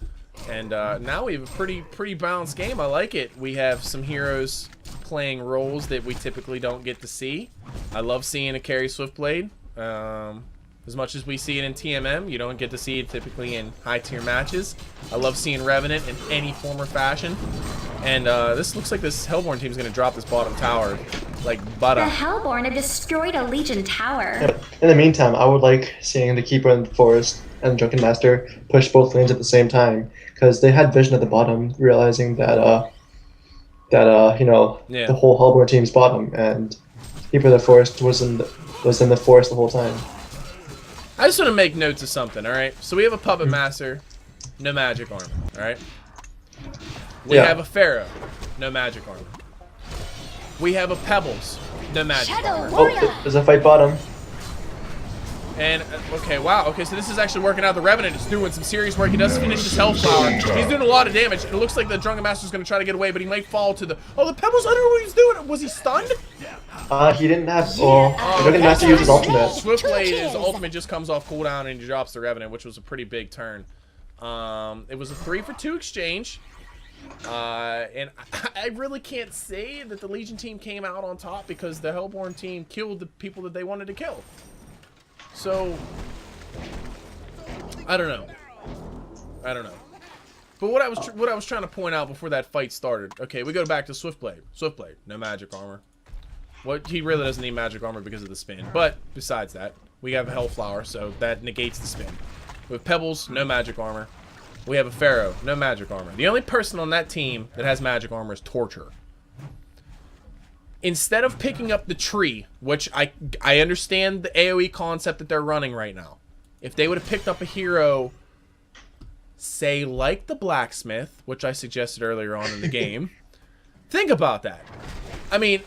And now we have a pretty balanced game. I like it. We have some heroes playing roles that we typically don't get to see. I love seeing a carry Swiftblade. As much as we see it in TMM, you don't get to see it typically in high-tier matches. I love seeing Revenant in any form or fashion. And this looks like this Hellborn team is going to drop this bottom tower like butter. The Hellborn have destroyed a Legion tower. Yeah, in the meantime, I would like seeing the Keeper in the Forest and the Drunken Master push both lanes at the same time, because they had vision at the bottom, realizing that the whole Hellborn team's bottom, and Keeper of the Forest was in the forest the whole time. I just want to make notes of something, alright? So we have a Puppet Master, no magic armor, alright? We have a Pharaoh, no magic armor. We have a Pebbles, no magic armor. Oh, there's a fight bottom. And, okay, wow, okay, so this is actually working out. The Revenant is doing some serious work. He does finish his Hellflower. He's doing a lot of damage. It looks like the Drunken Master is going to try to get away, but he might fall to the... Oh, the Pebbles, I don't know what he's doing. Was he stunned? He didn't have... the Drunken Master used his ultimate. Swiftblade, his ultimate just comes off cooldown and he drops the Revenant, which was a pretty big turn. It was a 3-for-2 exchange. And I really can't say that the Legion team came out on top because the Hellborn team killed the people that they wanted to kill. So, I don't know. But what I was trying to point out before that fight started. Okay, we go back to Swiftblade. Swiftblade, no magic armor. He really doesn't need magic armor because of the spin. But besides that, we have a Hellflower, so that negates the spin. We have Pebbles, no magic armor. We have a Pharaoh, no magic armor. The only person on that team that has magic armor is Torture. Instead of picking up the tree, which I understand the AoE concept that they're running right now. If they would have picked up a hero, say like the Blacksmith, which I suggested earlier on in the game, think about that. I mean,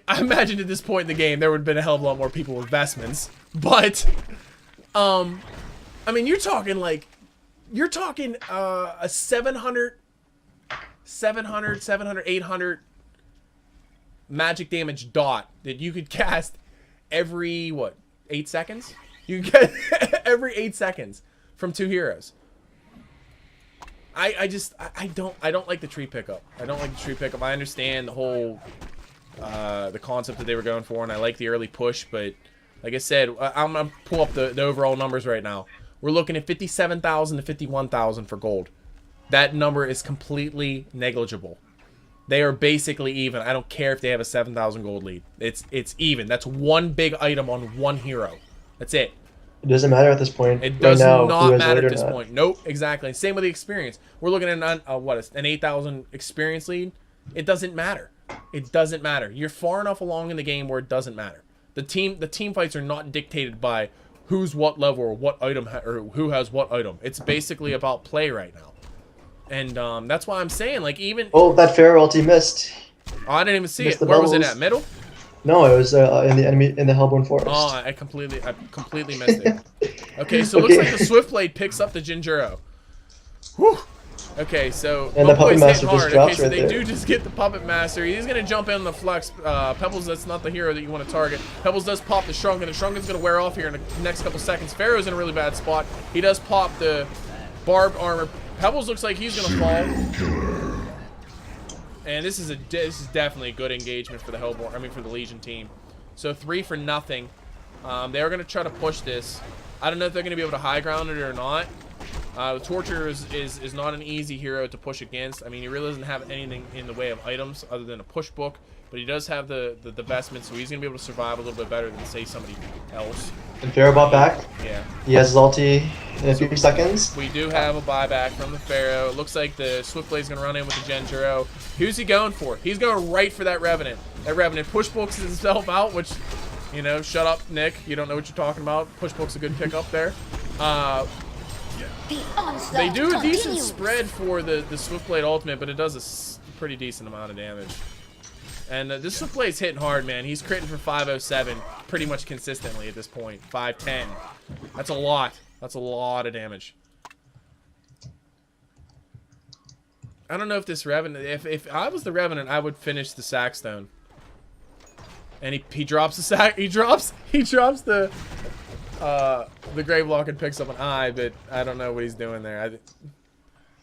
I imagine at this point in the game there would have been a hell of a lot more people with vestments, but I mean, you're talking a 700, 800 magic damage dot that you could cast every 8 seconds? You can get every 8 seconds from 2 heroes. I don't like the tree pickup. I don't like the tree pickup. I understand the whole the concept that they were going for, and I like the early push, but like I said, I'm gonna pull up the overall numbers right now. We're looking at 57,000 to 51,000 for gold. That number is completely negligible. They are basically even. I don't care if they have a 7,000 gold lead. It's even. That's one big item on one hero. That's it. It doesn't matter at this point. It does not matter at this point. Nope, exactly. Same with the experience. We're looking at an 8,000 experience lead. It doesn't matter. It doesn't matter. You're far enough along in the game where it doesn't matter. The team fights are not dictated by who's what level or what item or who has what item. It's basically about play right now. And that's why I'm saying, like, even... Oh, that Pharaoh ulti missed. Oh, I didn't even see it. Where was it at? Middle? No, it was in the Hellborn Forest. Oh, I completely missed it. Okay, so it looks like the Swiftblade picks up the Jinjuro. Whew. Okay, so And the Puppet boys Master hitting just hard. drops Okay, so right they there. do just get the Puppet Master. He's gonna jump in on the Flux. Pebbles, that's not the hero that you want to target. Pebbles does pop the Shrunken. The Shrunken's gonna wear off here in the next couple seconds. Pharaoh's in a really bad spot. He does pop the barbed armor. Pebbles looks like he's gonna fall. And this is definitely a good engagement for the Hellborn. I mean, for the Legion team. So 3 for nothing. They are gonna try to push this. I don't know if they're gonna be able to high ground it or not. The Torture is not an easy hero to push against. I mean, he really doesn't have anything in the way of items other than a push book, but he does have the vestment, so he's gonna be able to survive a little bit better than say somebody else. And Pharaoh bought back. Yeah. He has his ulti in a few seconds. We do have a buyback from the Pharaoh. It looks like the Swiftblade's gonna run in with the Genjuro. Who's he going for? He's going right for that Revenant. That Revenant push books himself out, which, you know, shut up, Nick. You don't know what you're talking about. Push book's a good pickup there. They do a decent spread for the Swiftblade ultimate, but it does a pretty decent amount of damage. And this Swiftblade's hitting hard, man. He's critting for 507 pretty much consistently at this point. 510. That's a lot. That's a lot of damage. I don't know if this Revenant... If I was the Revenant, I would finish the Sackstone. And he drops the sack... He drops the Gravelock and picks up an eye, but I don't know what he's doing there.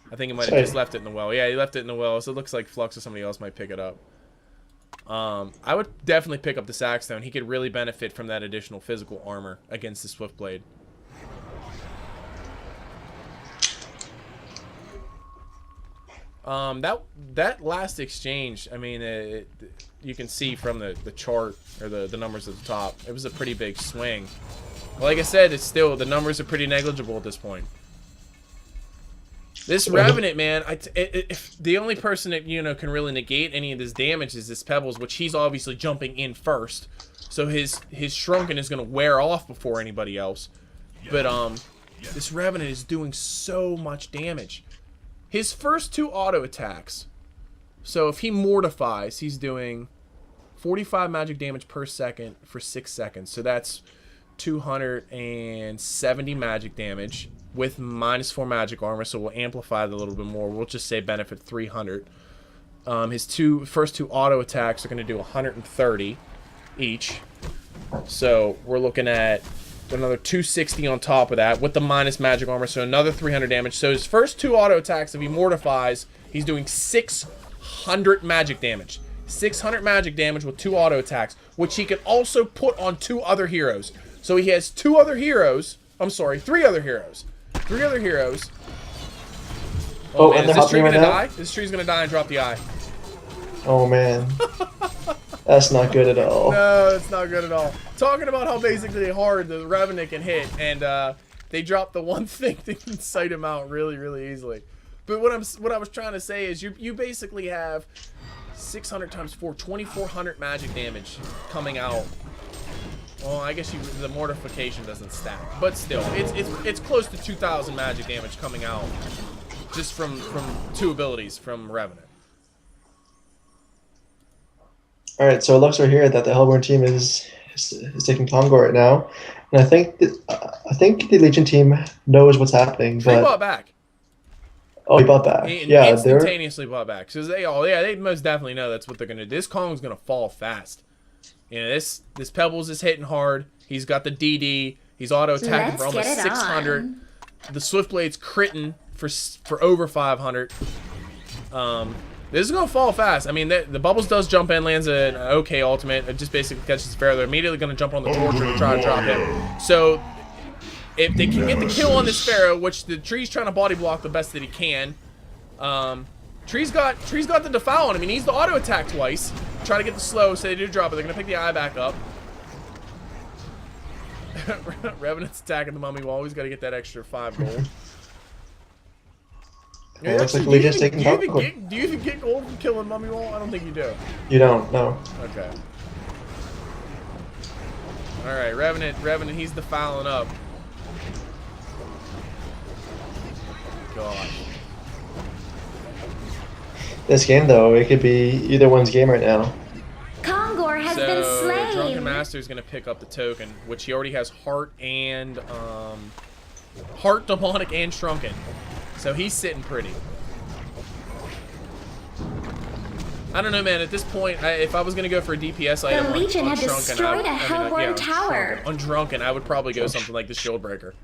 I think he might have just left it in the well. Yeah, he left it in the well, so it looks like Flux or somebody else might pick it up. I would definitely pick up the Sackstone. He could really benefit from that additional physical armor against the Swiftblade. That last exchange, I mean, you can see from the chart or the numbers at the top, it was a pretty big swing. Like I said, it's still, the numbers are pretty negligible at this point. This Revenant, man, if the only person that, you know, can really negate any of this damage is this Pebbles, which he's obviously jumping in first. So his Shrunken is going to wear off before anybody else. But this Revenant is doing so much damage. His first 2 auto attacks. So if he mortifies, he's doing 45 magic damage per second for 6 seconds. So that's 270 magic damage with -4 magic armor, so we'll amplify that a little bit more. We'll just say benefit 300. His first two auto attacks are going to do 130 each. So we're looking at another 260 on top of that with the minus magic armor, so another 300 damage. So his first 2 auto attacks, if he mortifies, he's doing 600 magic damage. 600 magic damage with 2 auto attacks, which he can also put on 2 other heroes. So he has 2 other heroes. I'm sorry, 3 other heroes. 3 other heroes. Oh man, is this tree gonna die? This tree's gonna die and drop the eye. Oh man. That's not good at all. No, it's not good at all. Talking about how basically hard the Revenant can hit, and they dropped the one thing that can sight him out really, really easily. But what I was trying to say is you basically have 600 times 4, 2,400 magic damage coming out. Well, I guess the mortification doesn't stack, but still, it's close to 2,000 magic damage coming out just from 2 abilities from Revenant. All right, so it looks right here that the Hellborn team is taking Congo right now, and I think the Legion team knows what's happening. They bought back. Oh, he bought back. Yeah, instantaneously bought back. So they most definitely know that's what they're gonna do. This Kong's gonna fall fast. You know, this Pebbles is hitting hard. He's got the DD. He's auto attacking for almost 600. The Swiftblade's critting for over 500. This is gonna fall fast. I mean, the Bubbles does jump in, lands an okay ultimate. It just basically catches Pharaoh. They're immediately gonna jump on the Torture to try to drop him. So if they can get the kill on this Pharaoh, which the tree's trying to body block the best that he can. Tree's got the defile on him. He needs the auto attack twice. Try to get the slow, so they do drop it. They're gonna pick the eye back up. Revenant's attacking the mummy wall. He's got to get that extra 5 gold. Yeah, looks like Legion's taking do you even get gold from killing mummy wall? I don't think you do. You don't, no. Okay. All right, Revenant, he's defiling up. God. This game, though, it could be either one's game right now. Kongor has been slain. Drunken Master is going to pick up the token, which he already has Heart and Heart, Demonic, and Shrunken. So he's sitting pretty. I don't know, man. At this point, if I was going to go for a DPS item The Legion on had Shrunken, destroyed a Hellborn tower. On Drunken, I would probably go something like the Shield Breaker.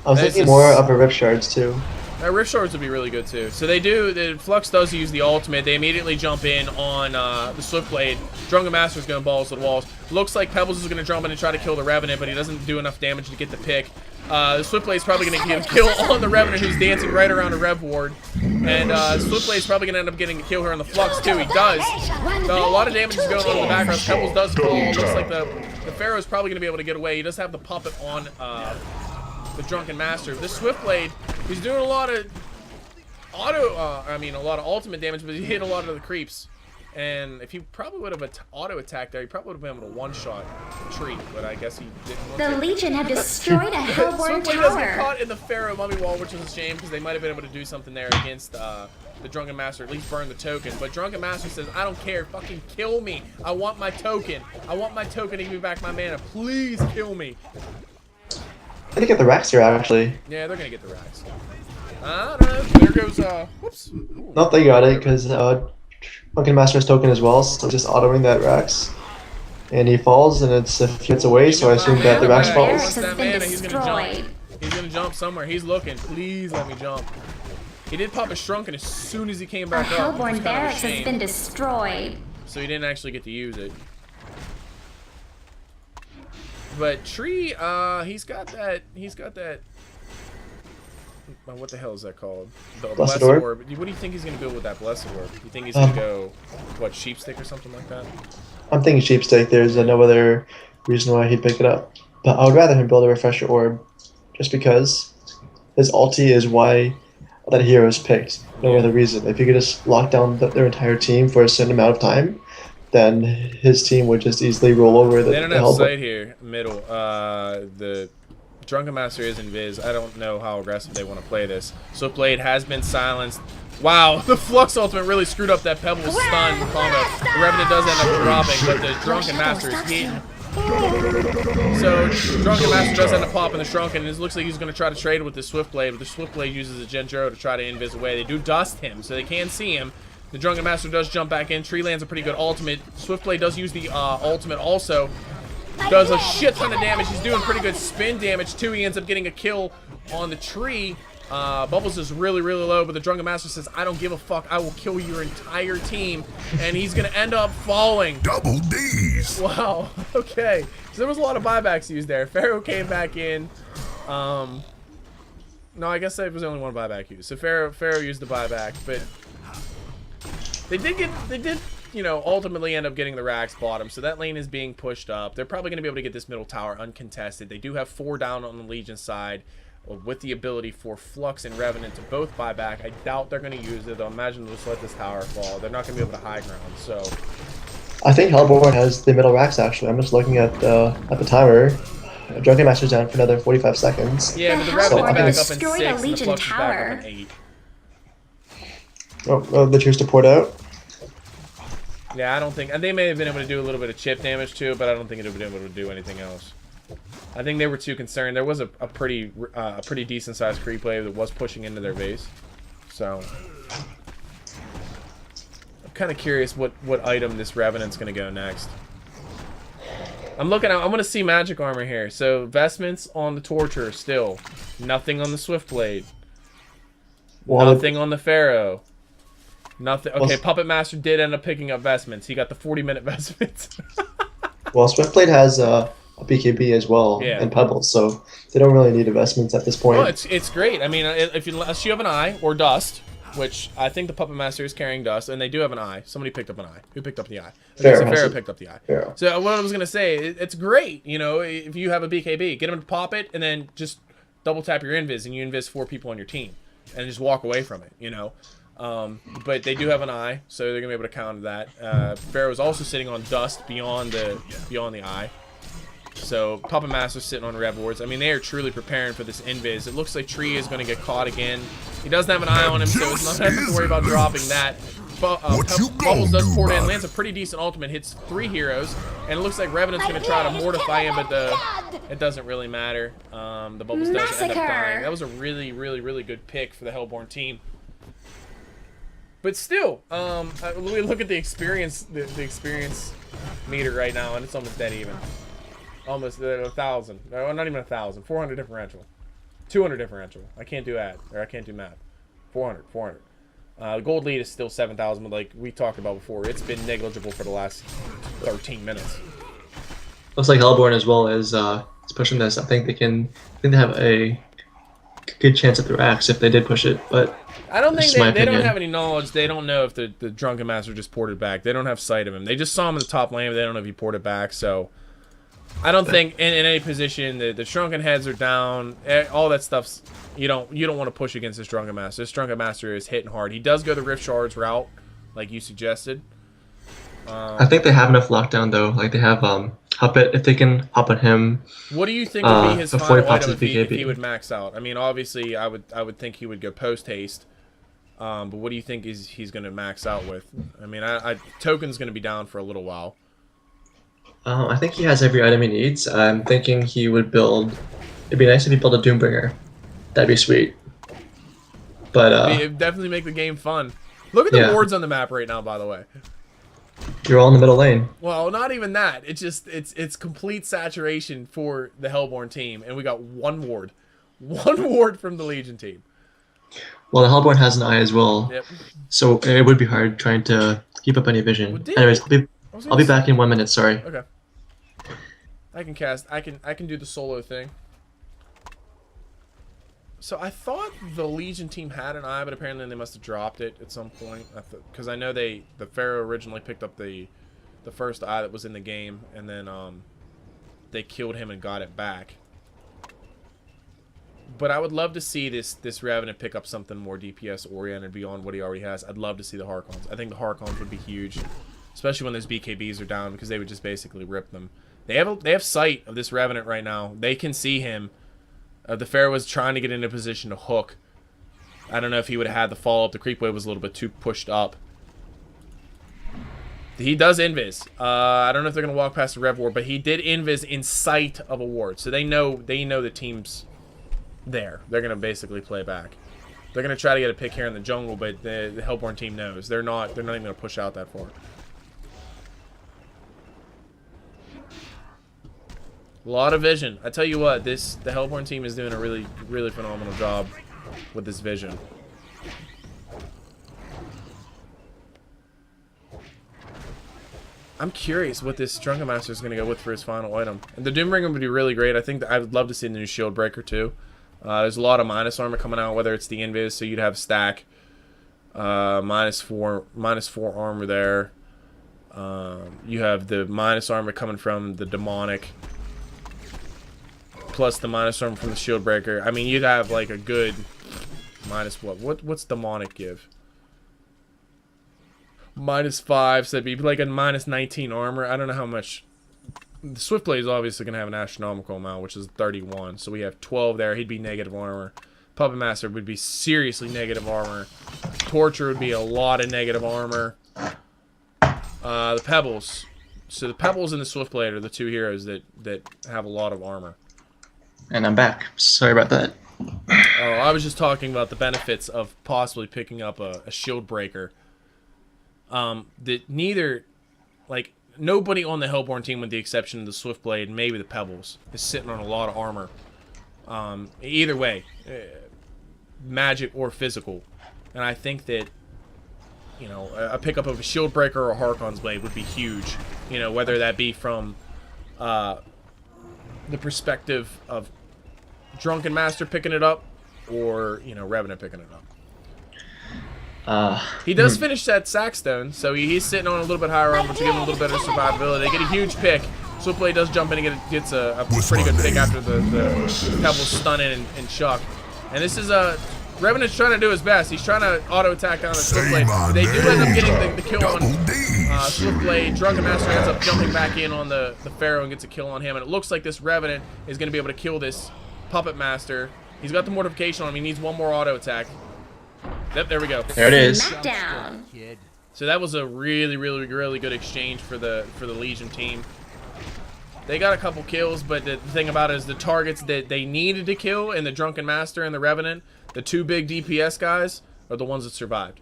I was thinking more of a Rip Shards too. Rift Shards would be really good too. So they do, the Flux does use the ultimate. They immediately jump in on the Swiftblade. Drunken Master's going balls to the walls. Looks like Pebbles is going to jump in and try to kill the Revenant, but he doesn't do enough damage to get the pick. The Swiftblade's probably going to get a kill on the Revenant, who's dancing right around a Rev Ward. And Swiftblade's probably going to end up getting a kill here on the Flux too. He does. A lot of damage is going on in the background. Pebbles does fall. Looks like the Pharaoh's probably going to be able to get away. He does have the puppet on the Drunken Master. This Swiftblade, he's doing a lot of a lot of ultimate damage, but he hit a lot of the creeps. And if he probably would have auto attacked there, he probably would have been able to one-shot the tree, but I guess he didn't. The Legion have destroyed a Hellborn Swiftblade does get tower. caught in the Pharaoh mummy wall, which is a shame because they might have been able to do something there against the Drunken Master, at least burn the token. But Drunken Master says, I don't care, fucking kill me. I want my token. I want my token to give me back my mana. Please kill me. I think get the racks here actually. Yeah, they're gonna get the racks. I don't know. There goes whoops. Ooh. Nope, they got it because Drunken Master's token as well, so just autoing that Rax. And he falls, and it's if he gets away, so I assume that the Rax Barracks falls. has been He's gonna destroyed. jump. He's gonna jump somewhere. He's looking. Please let me jump. He did pop a Shrunken as soon as he came A back up. Hellborn It's kind of a barracks has shame. been destroyed. So he didn't actually get to use it. But Tree, he's got that. What the hell is that called? The Blessed Orb? What do you think he's gonna build with that Blessed Orb? You think he's gonna go, what, Sheepstick or something like that? I'm thinking Sheepstick. There's no other reason why he'd pick it up. But I would rather him build a Refresher Orb, just because his ulti is why that hero is picked. No other reason. If you could just lock down their entire team for a certain amount of time, then his team would just easily roll over the They don't have Hellborn. sight here, middle. The Drunken Master is invis. I don't know how aggressive they want to play this. Swiftblade has been silenced. Wow, the Flux ultimate really screwed up that Pebbles stun combo. The Revenant does end up dropping, but the Drunken Master is hitting. So Drunken Master does end up popping the Shrunken, and it looks like he's going to try to trade with the Swiftblade, but the Swiftblade uses a Genjuro to try to invis away. They do dust him, so they can see him. The Drunken Master does jump back in. Tree lands a pretty good ultimate. Swiftblade does use the ultimate also. Does a shit ton of damage. He's doing pretty good spin damage too. He ends up getting a kill on the tree. Bubbles is really, really low, but the Drunken Master says, I don't give a fuck. I will kill your entire team. And he's going to end up falling. Double D's. Wow. Okay. So there was a lot of buybacks used there. Pharaoh came back in. No, I guess there was only one buyback used. So Pharaoh used the buyback, but they did, you know, ultimately end up getting the racks bottom. So that lane is being pushed up. They're probably going to be able to get this middle tower uncontested. They do have 4 down on the Legion side, with the ability for Flux and Revenant to both buy back. I doubt they're going to use it. I'll imagine they'll just let this tower fall. They're not going to be able to high ground, so... I think Hellborn has the middle racks actually. I'm just looking at the timer. Drunken Master's down for another 45 seconds. Yeah, The but the Revenant's Hellborn back up in destroyed 6, a and the Legion Flux is back tower. up in 8. Oh, they choose to port out. Yeah, I don't think... And they may have been able to do a little bit of chip damage to it, but I don't think it would have been able to do anything else. I think they were too concerned. There was a pretty decent sized creep wave that was pushing into their base. So I'm kind of curious what item this Revenant's going to go next. I'm looking out. I'm going to see magic armor here. So vestments on the Torturer still. Nothing on the Swiftblade. Nothing on the Pharaoh. Nothing. Okay, Puppet Master did end up picking up vestments. He got the 40-minute vestments. Well, Swiftblade has a BKB as well, Yeah. and Pebbles, so they don't really need investments at this point. Well, it's great. I mean, unless you have an eye or dust, which I think the Puppet Master is carrying dust, and they do have an eye. Somebody picked up an eye. Who picked up the eye? Pharaoh picked up the eye. Pharaoh. So what I was gonna say, it's great. You know, if you have a BKB, get him to pop it, and then just double tap your invis, and you invis 4 people on your team, and just walk away from it. You know. But they do have an eye, so they're gonna be able to counter that. Pharaoh's also sitting on dust beyond the eye. So Puppet Master's sitting on Rev Wards. I mean, they are truly preparing for this invis. It looks like Tree is going to get caught again. He doesn't have an eye on him, so it's not have to worry about dropping that. Bubbles does port in, lands a pretty decent ultimate, hits 3 heroes, and it looks like Revenant's going to try to mortify him, but it doesn't really matter. The Bubbles does end up dying. That was a really, really, really good pick for the Hellborn team. But still, we look at the experience meter right now, and it's almost dead even. Almost 1,000. No, not even 1,000. 400 differential. 200 differential. I can't do that, or I can't do math. 400. The gold lead is still 7,000, but like we talked about before, it's been negligible for the last 13 minutes. Looks like Hellborn as well is pushing this. I think they have a good chance at their axe if they did push it, but I don't think they don't have any knowledge. They don't know if the Drunken Master just ported back. They don't have sight of him. They just saw him in the top lane, but they don't know if he ported back. So I don't think in any position the Drunken heads are down. All that stuff's you don't want to push against this Drunken Master. This Drunken Master is hitting hard. He does go the Rift Shards route, like you suggested. I think they have enough lockdown though. Like they have hop it if they can hop on him. What do you think would be his before final item if BKB. he would max out? I mean, obviously, I would think he would go post haste. But what do you think he's going to max out with? I mean, Token's going to be down for a little while. I think he has every item he needs. I'm thinking he would build. It'd be nice if he built a Doombringer. That'd be sweet. But it'd definitely make the game fun. Look at the wards on the map right now, by the way. You're all in the middle lane. Well, not even that. It's just it's complete saturation for the Hellborn team, and we got one ward from the Legion team. Well, the Hellborn has an eye as well, so it would be hard trying to keep up any vision. Well, anyways, I'll be back in 1 minute. Sorry. Okay. I can cast. I can do the solo thing. So I thought the Legion team had an eye, but apparently they must have dropped it at some point. Because I know the Pharaoh originally picked up the first eye that was in the game, and then they killed him and got it back. But I would love to see this Revenant pick up something more DPS oriented beyond what he already has. I'd love to see the Harkons. I think the Harkons would be huge, especially when those BKBs are down, because they would just basically rip them. They have sight of this Revenant right now. They can see him. The Pharaoh was trying to get into a position to hook. I don't know if he would have had the follow-up. The creep wave was a little bit too pushed up. He does invis. I don't know if they're going to walk past the Rev Ward, but he did invis in sight of a ward. So they know the team's there. They're going to basically play back. They're going to try to get a pick here in the jungle, but the Hellborn team knows. They're not even going to push out that far. A lot of vision. I tell you what, the Hellborn team is doing a really, really phenomenal job with this vision. I'm curious what this Drunken Master is going to go with for his final item. And the Doombringer would be really great. I think I would love to see the new Shield Breaker too. There's a lot of minus armor coming out, whether it's the Invis, so you'd have stack -4 armor there. You have the minus armor coming from the Demonic, plus the minus armor from the Shield Breaker. I mean, you'd have like a good minus what's Demonic give? -5, so it'd be like a -19 armor. I don't know how much. The Swiftblade is obviously going to have an astronomical amount, which is 31. So we have 12 there. He'd be negative armor. Puppet Master would be seriously negative armor. Torture would be a lot of negative armor. The Pebbles. So the Pebbles and the Swiftblade are the two heroes that have a lot of armor. And I'm back. Sorry about that. Oh, I was just talking about the benefits of possibly picking up a Shield Breaker. That neither, like, nobody on the Hellborn team, with the exception of the Swiftblade and maybe the Pebbles, is sitting on a lot of armor. Either way, magic or physical. And I think that, you know, a pickup of a Shield Breaker or a Harkon's Blade would be huge. You know, whether that be from the perspective of Drunken Master picking it up or, you know, Revenant picking it up. He does finish that Sackstone, so he's sitting on a little bit higher armor to give him a little bit of survivability. They get a huge pick. Swiftblade does jump in and gets a pretty good pick after the Pebbles stun in and chuck. And this is Revenant's trying to do his best. He's trying to auto attack on the Swiftblade. They do end up getting the kill on Swiftblade. Drunken Master ends up jumping back in on the Pharaoh and gets a kill on him. And it looks like this Revenant is going to be able to kill this Puppet Master. He's got the mortification on him. He needs one more auto attack. Yep, there we go. There it is. Smackdown. So that was a really, really, really good exchange for the Legion team. They got a couple kills, but the thing about it is the targets that they needed to kill in the Drunken Master and the Revenant, the 2 big DPS guys, are the ones that survived.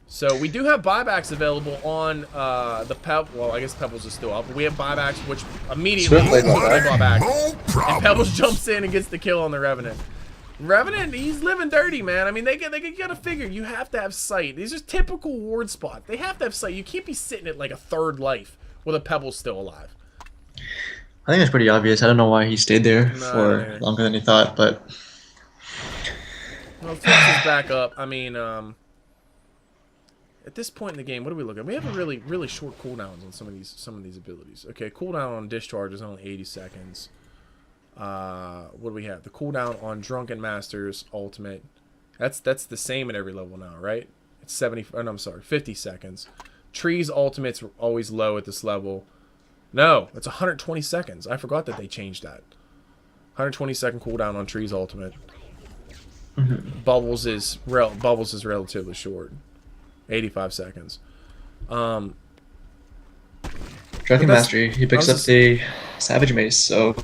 So we do have buybacks available on the Pebbles. Well, I guess Pebbles is still up, but we have buybacks, which immediately bought back. And Pebbles jumps in and gets the kill on the Revenant. Revenant, he's living dirty, man. I mean, they gotta figure you have to have sight. These are typical ward spots. They have to have sight. You can't be sitting at like a 3rd life with a Pebbles still alive. I think it's pretty obvious. I don't know why he stayed there for longer than he thought, but... Well, Flux is back up. I mean, at this point in the game, what are we looking at? We have a really, really short cooldowns on some of these abilities. Okay, cooldown on Discharge is only 80 seconds. What do we have? The cooldown on Drunken Master's ultimate. That's the same at every level now, right? It's 70. Oh, no, I'm sorry, 50 seconds. Tree's ultimate's always low at this level. No, it's 120 seconds. I forgot that they changed that. 120 second cooldown on Tree's ultimate. Bubbles is relatively short. 85 seconds. Drunken Master, he picks up the Savage Mace, so...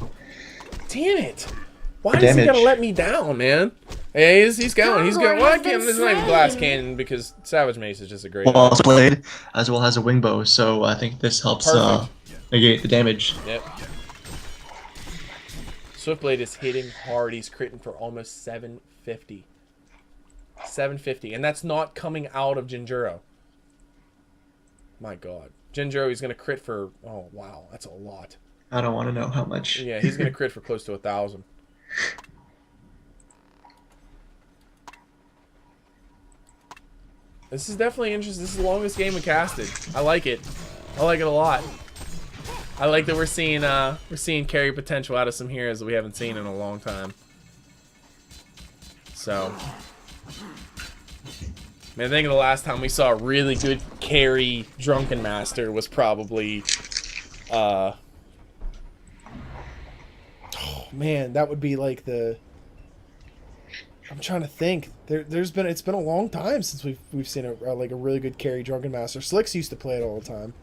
Damn it! Why does he gotta let me down, man? Hey, he's going. He's going. Well, I can't. This is not even Glass Cannon because Savage Mace is just a great. Well, Swiftblade as well as a wing bow, so I think this helps negate the damage. Yep. Swiftblade is hitting hard. He's critting for almost 750. 750, and that's not coming out of Jinjuro. My God, Jinjuro, he's gonna crit for. Oh wow, that's a lot. I don't want to know how much. Yeah, he's gonna crit for close to 1,000. This is definitely interesting. This is the longest game we casted. I like it. I like it a lot. I like that we're seeing carry potential out of some heroes that we haven't seen in a long time. So, man, I think the last time we saw a really good carry Drunken Master was probably, oh man, that would be like the. I'm trying to think. It's been a long time since we've seen a really good carry Drunken Master. Slicks used to play it all the time.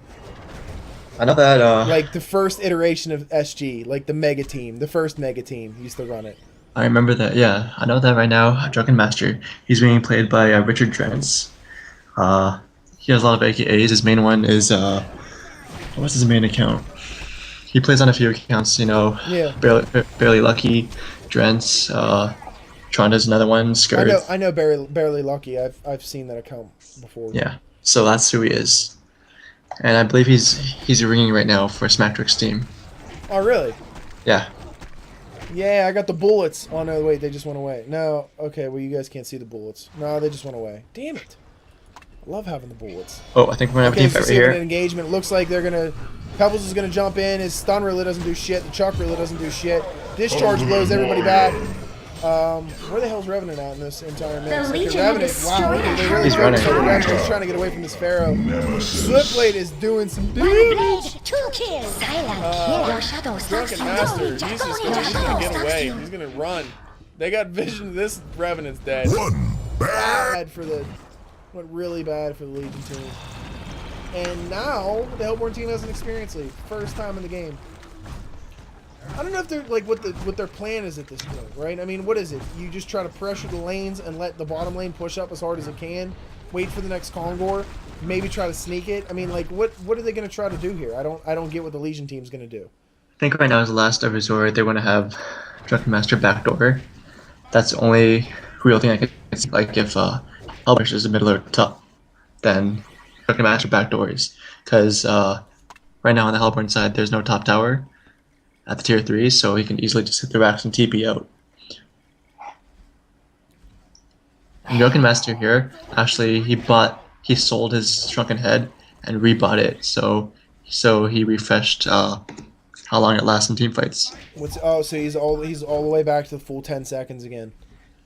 I know that like the first iteration of SG, like the Mega Team, the first Mega Team used to run it. I remember that. Yeah, I know that right now. Drunken Master, he's being played by Richard Drentz. He has a lot of AKAs. His main one is what's his main account? He plays on a few accounts. You know, yeah. Barely Lucky, Drentz. Tronda's another one. Scourge. I know barely Lucky. I've seen that account before. Yeah, so that's who he is, and I believe he's ringing right now for Smacktrix team. Oh really? Yeah. Yeah, I got the bullets. Oh no, wait, they just went away. No, okay, well you guys can't see the bullets. No, they just went away. Damn it! I love having the bullets. Oh, I think we're gonna have a team fight right here. An engagement. Looks like they're gonna. Pebbles is gonna jump in. His stun really doesn't do shit. The chuck really doesn't do shit. Discharge blows everybody back. Where the hell's Revenant at in this entire mess? The Legion has destroyed a hell. He's running. He's trying to get away from this Pharaoh. Swiftblade is doing some damage. Two kills. Silent kill. Your shadow Drunken Master, he's gonna get away. He's gonna run. They got vision of this Revenant's dead. Went really bad for the Legion team. And now the Hellborn team has an experience lead. First time in the game. I don't know if they're like what their plan is at this point, right? I mean, what is it? You just try to pressure the lanes and let the bottom lane push up as hard as it can, wait for the next Kongor, maybe try to sneak it. I mean, like what are they going to try to do here? I don't get what the Legion team's going to do. I think right now is the last of resort. They want to have Drunken Master backdoor. That's the only real thing I can see. Like if Hellbrush is the middle or top, then Drunken Master backdoors. Because right now on the Hellborn side, there's no top tower at the tier 3, so he can easily just hit the racks and TP out. And Drunken Master here, actually he sold his Shrunken Head and rebought it, so he refreshed how long it lasts in team fights. So he's all the way back to the full 10 seconds again.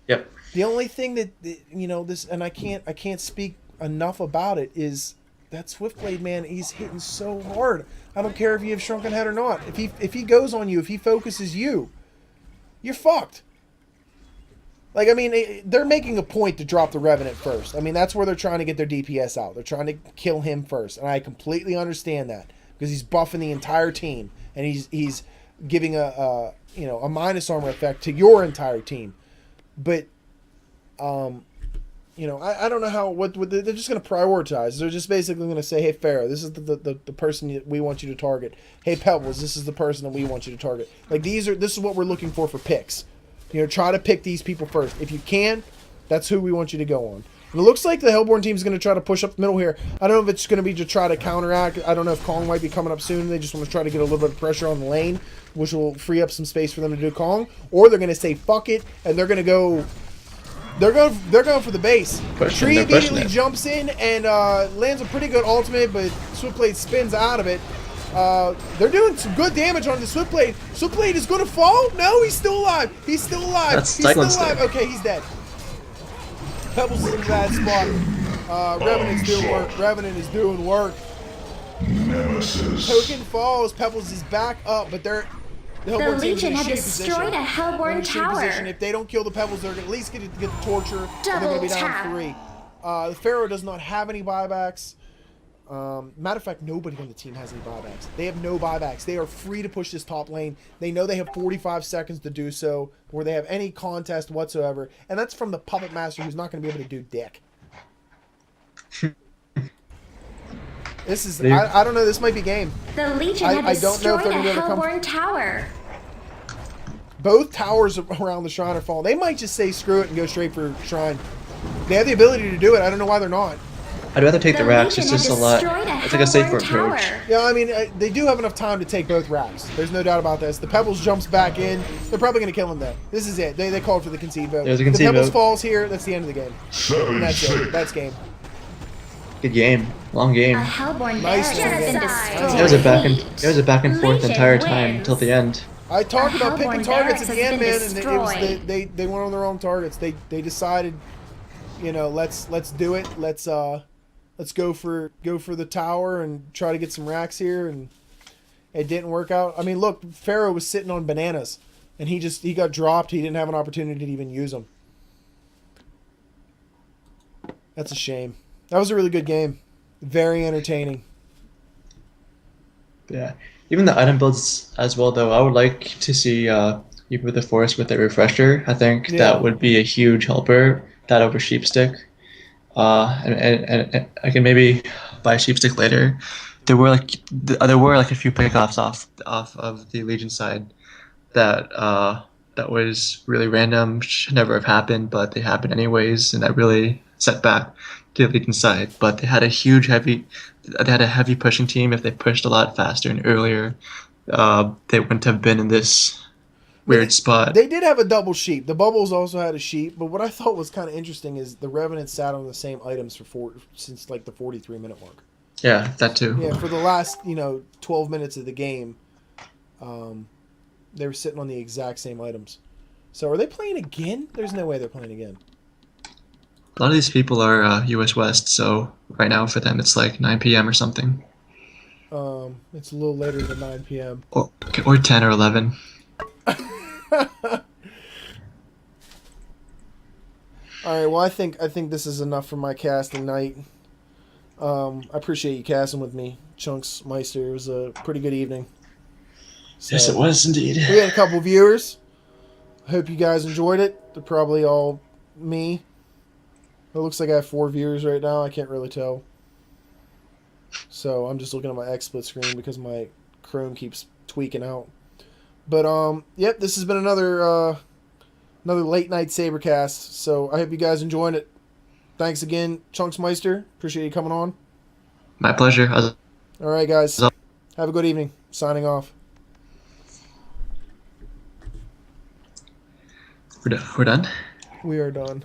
Yep. The only thing that this, and I can't speak enough about it, is that Swiftblade, man, he's hitting so hard. I don't care if you have Shrunken Head or not. If he goes on you, if he focuses you, you're fucked. Like, I mean, they're making a point to drop the Revenant first. I mean, that's where they're trying to get their DPS out. They're trying to kill him first, and I completely understand that because he's buffing the entire team, and he's giving a minus armor effect to your entire team. But, I don't know how what they're just going to prioritize. They're just basically going to say, hey, Pharaoh, this is the person that we want you to target. Hey, Pebbles, this is the person that we want you to target. Like, this is what we're looking for picks. Try to pick these people first. If you can, that's who we want you to go on. And it looks like the Hellborn team is going to try to push up the middle here. I don't know if it's going to be to try to counteract. I don't know if Kong might be coming up soon. They just want to try to get a little bit of pressure on the lane, which will free up some space for them to do Kong. Or they're going to say, fuck it, and they're going to go... They're going for the base. Tree immediately jumps in and lands a pretty good ultimate, but Swiftblade spins out of it. They're doing some good damage on the Swiftblade. Swiftblade is going to fall? No, he's still alive. He's still alive. He's still alive. Okay, he's dead. Pebbles is in a bad spot. Revenant's doing work. Revenant is doing work. Token falls. Pebbles is back up, but the Legion had destroyed a Hellborn tower. If they don't kill the Pebbles, they're at least going to get the Torture. They're going to be down 3. The Pharaoh does not have any buybacks. Matter of fact, nobody on the team has any buybacks. They have no buybacks. They are free to push this top lane. They know they have 45 seconds to do so, or they have any contest whatsoever. And that's from the Puppet Master, who's not going to be able to do dick. This is, I don't know, this might be game. The Legion had destroyed a Hellborn tower. Both towers around the shrine are falling. They might just say screw it and go straight for shrine. They have the ability to do it. I don't know why they're not. I'd rather take the racks. It's just a lot. It's like a safer approach. Yeah, I mean, they do have enough time to take both racks. There's no doubt about this. The Pebbles jumps back in. They're probably going to kill him, though. This is it. They called for the concede vote. There's a concede vote. The Pebbles vote. falls here. That's the end of the game. And that's it. That's game. Good game. Long game. A Hellborn Nice. It was a back and forth the entire time until the end. I talked about picking targets at the end, man, and they went on the wrong targets. They decided, let's do it. Let's go for the tower and try to get some racks here, and it didn't work out. I mean, look, Pharaoh was sitting on bananas, and he got dropped. He didn't have an opportunity to even use them. That's a shame. That was a really good game. Very entertaining. Yeah. Even the item builds as well, though. I would like to see Keeper of the Forest with a refresher. I think that would be a huge helper. That over Sheepstick. And I can maybe buy Sheepstick later. There were like a few pickoffs off of the Legion side that was really random. Should never have happened, but they happened anyways, and that really set back the Legion side. But they had a heavy pushing team. If they pushed a lot faster and earlier, they wouldn't have been in this weird spot. They did have a double sheep. The Bubbles also had a sheep, but what I thought was kind of interesting is the Revenant sat on the same items since like the 43-minute mark. Yeah, that too. Yeah, for the last 12 minutes of the game, they were sitting on the exact same items. So are they playing again? There's no way they're playing again. A lot of these people are US West, so right now for them it's like 9 p.m. or something. It's a little later than 9 p.m. Or 10 or 11. All right, well, I think this is enough for my casting night. I appreciate you casting with me, Chunks Meister. It was a pretty good evening. So, yes, it was indeed. We had a couple viewers. I hope you guys enjoyed it. They're probably all me. It looks like I have 4 viewers right now. I can't really tell. So I'm just looking at my XSplit screen because my Chrome keeps tweaking out. But yep, this has been another late night Sabercast. So I hope you guys enjoyed it. Thanks again, Chunks Meister. Appreciate you coming on. My pleasure. All right, guys. Have a good evening. Signing off. We're done? We are done.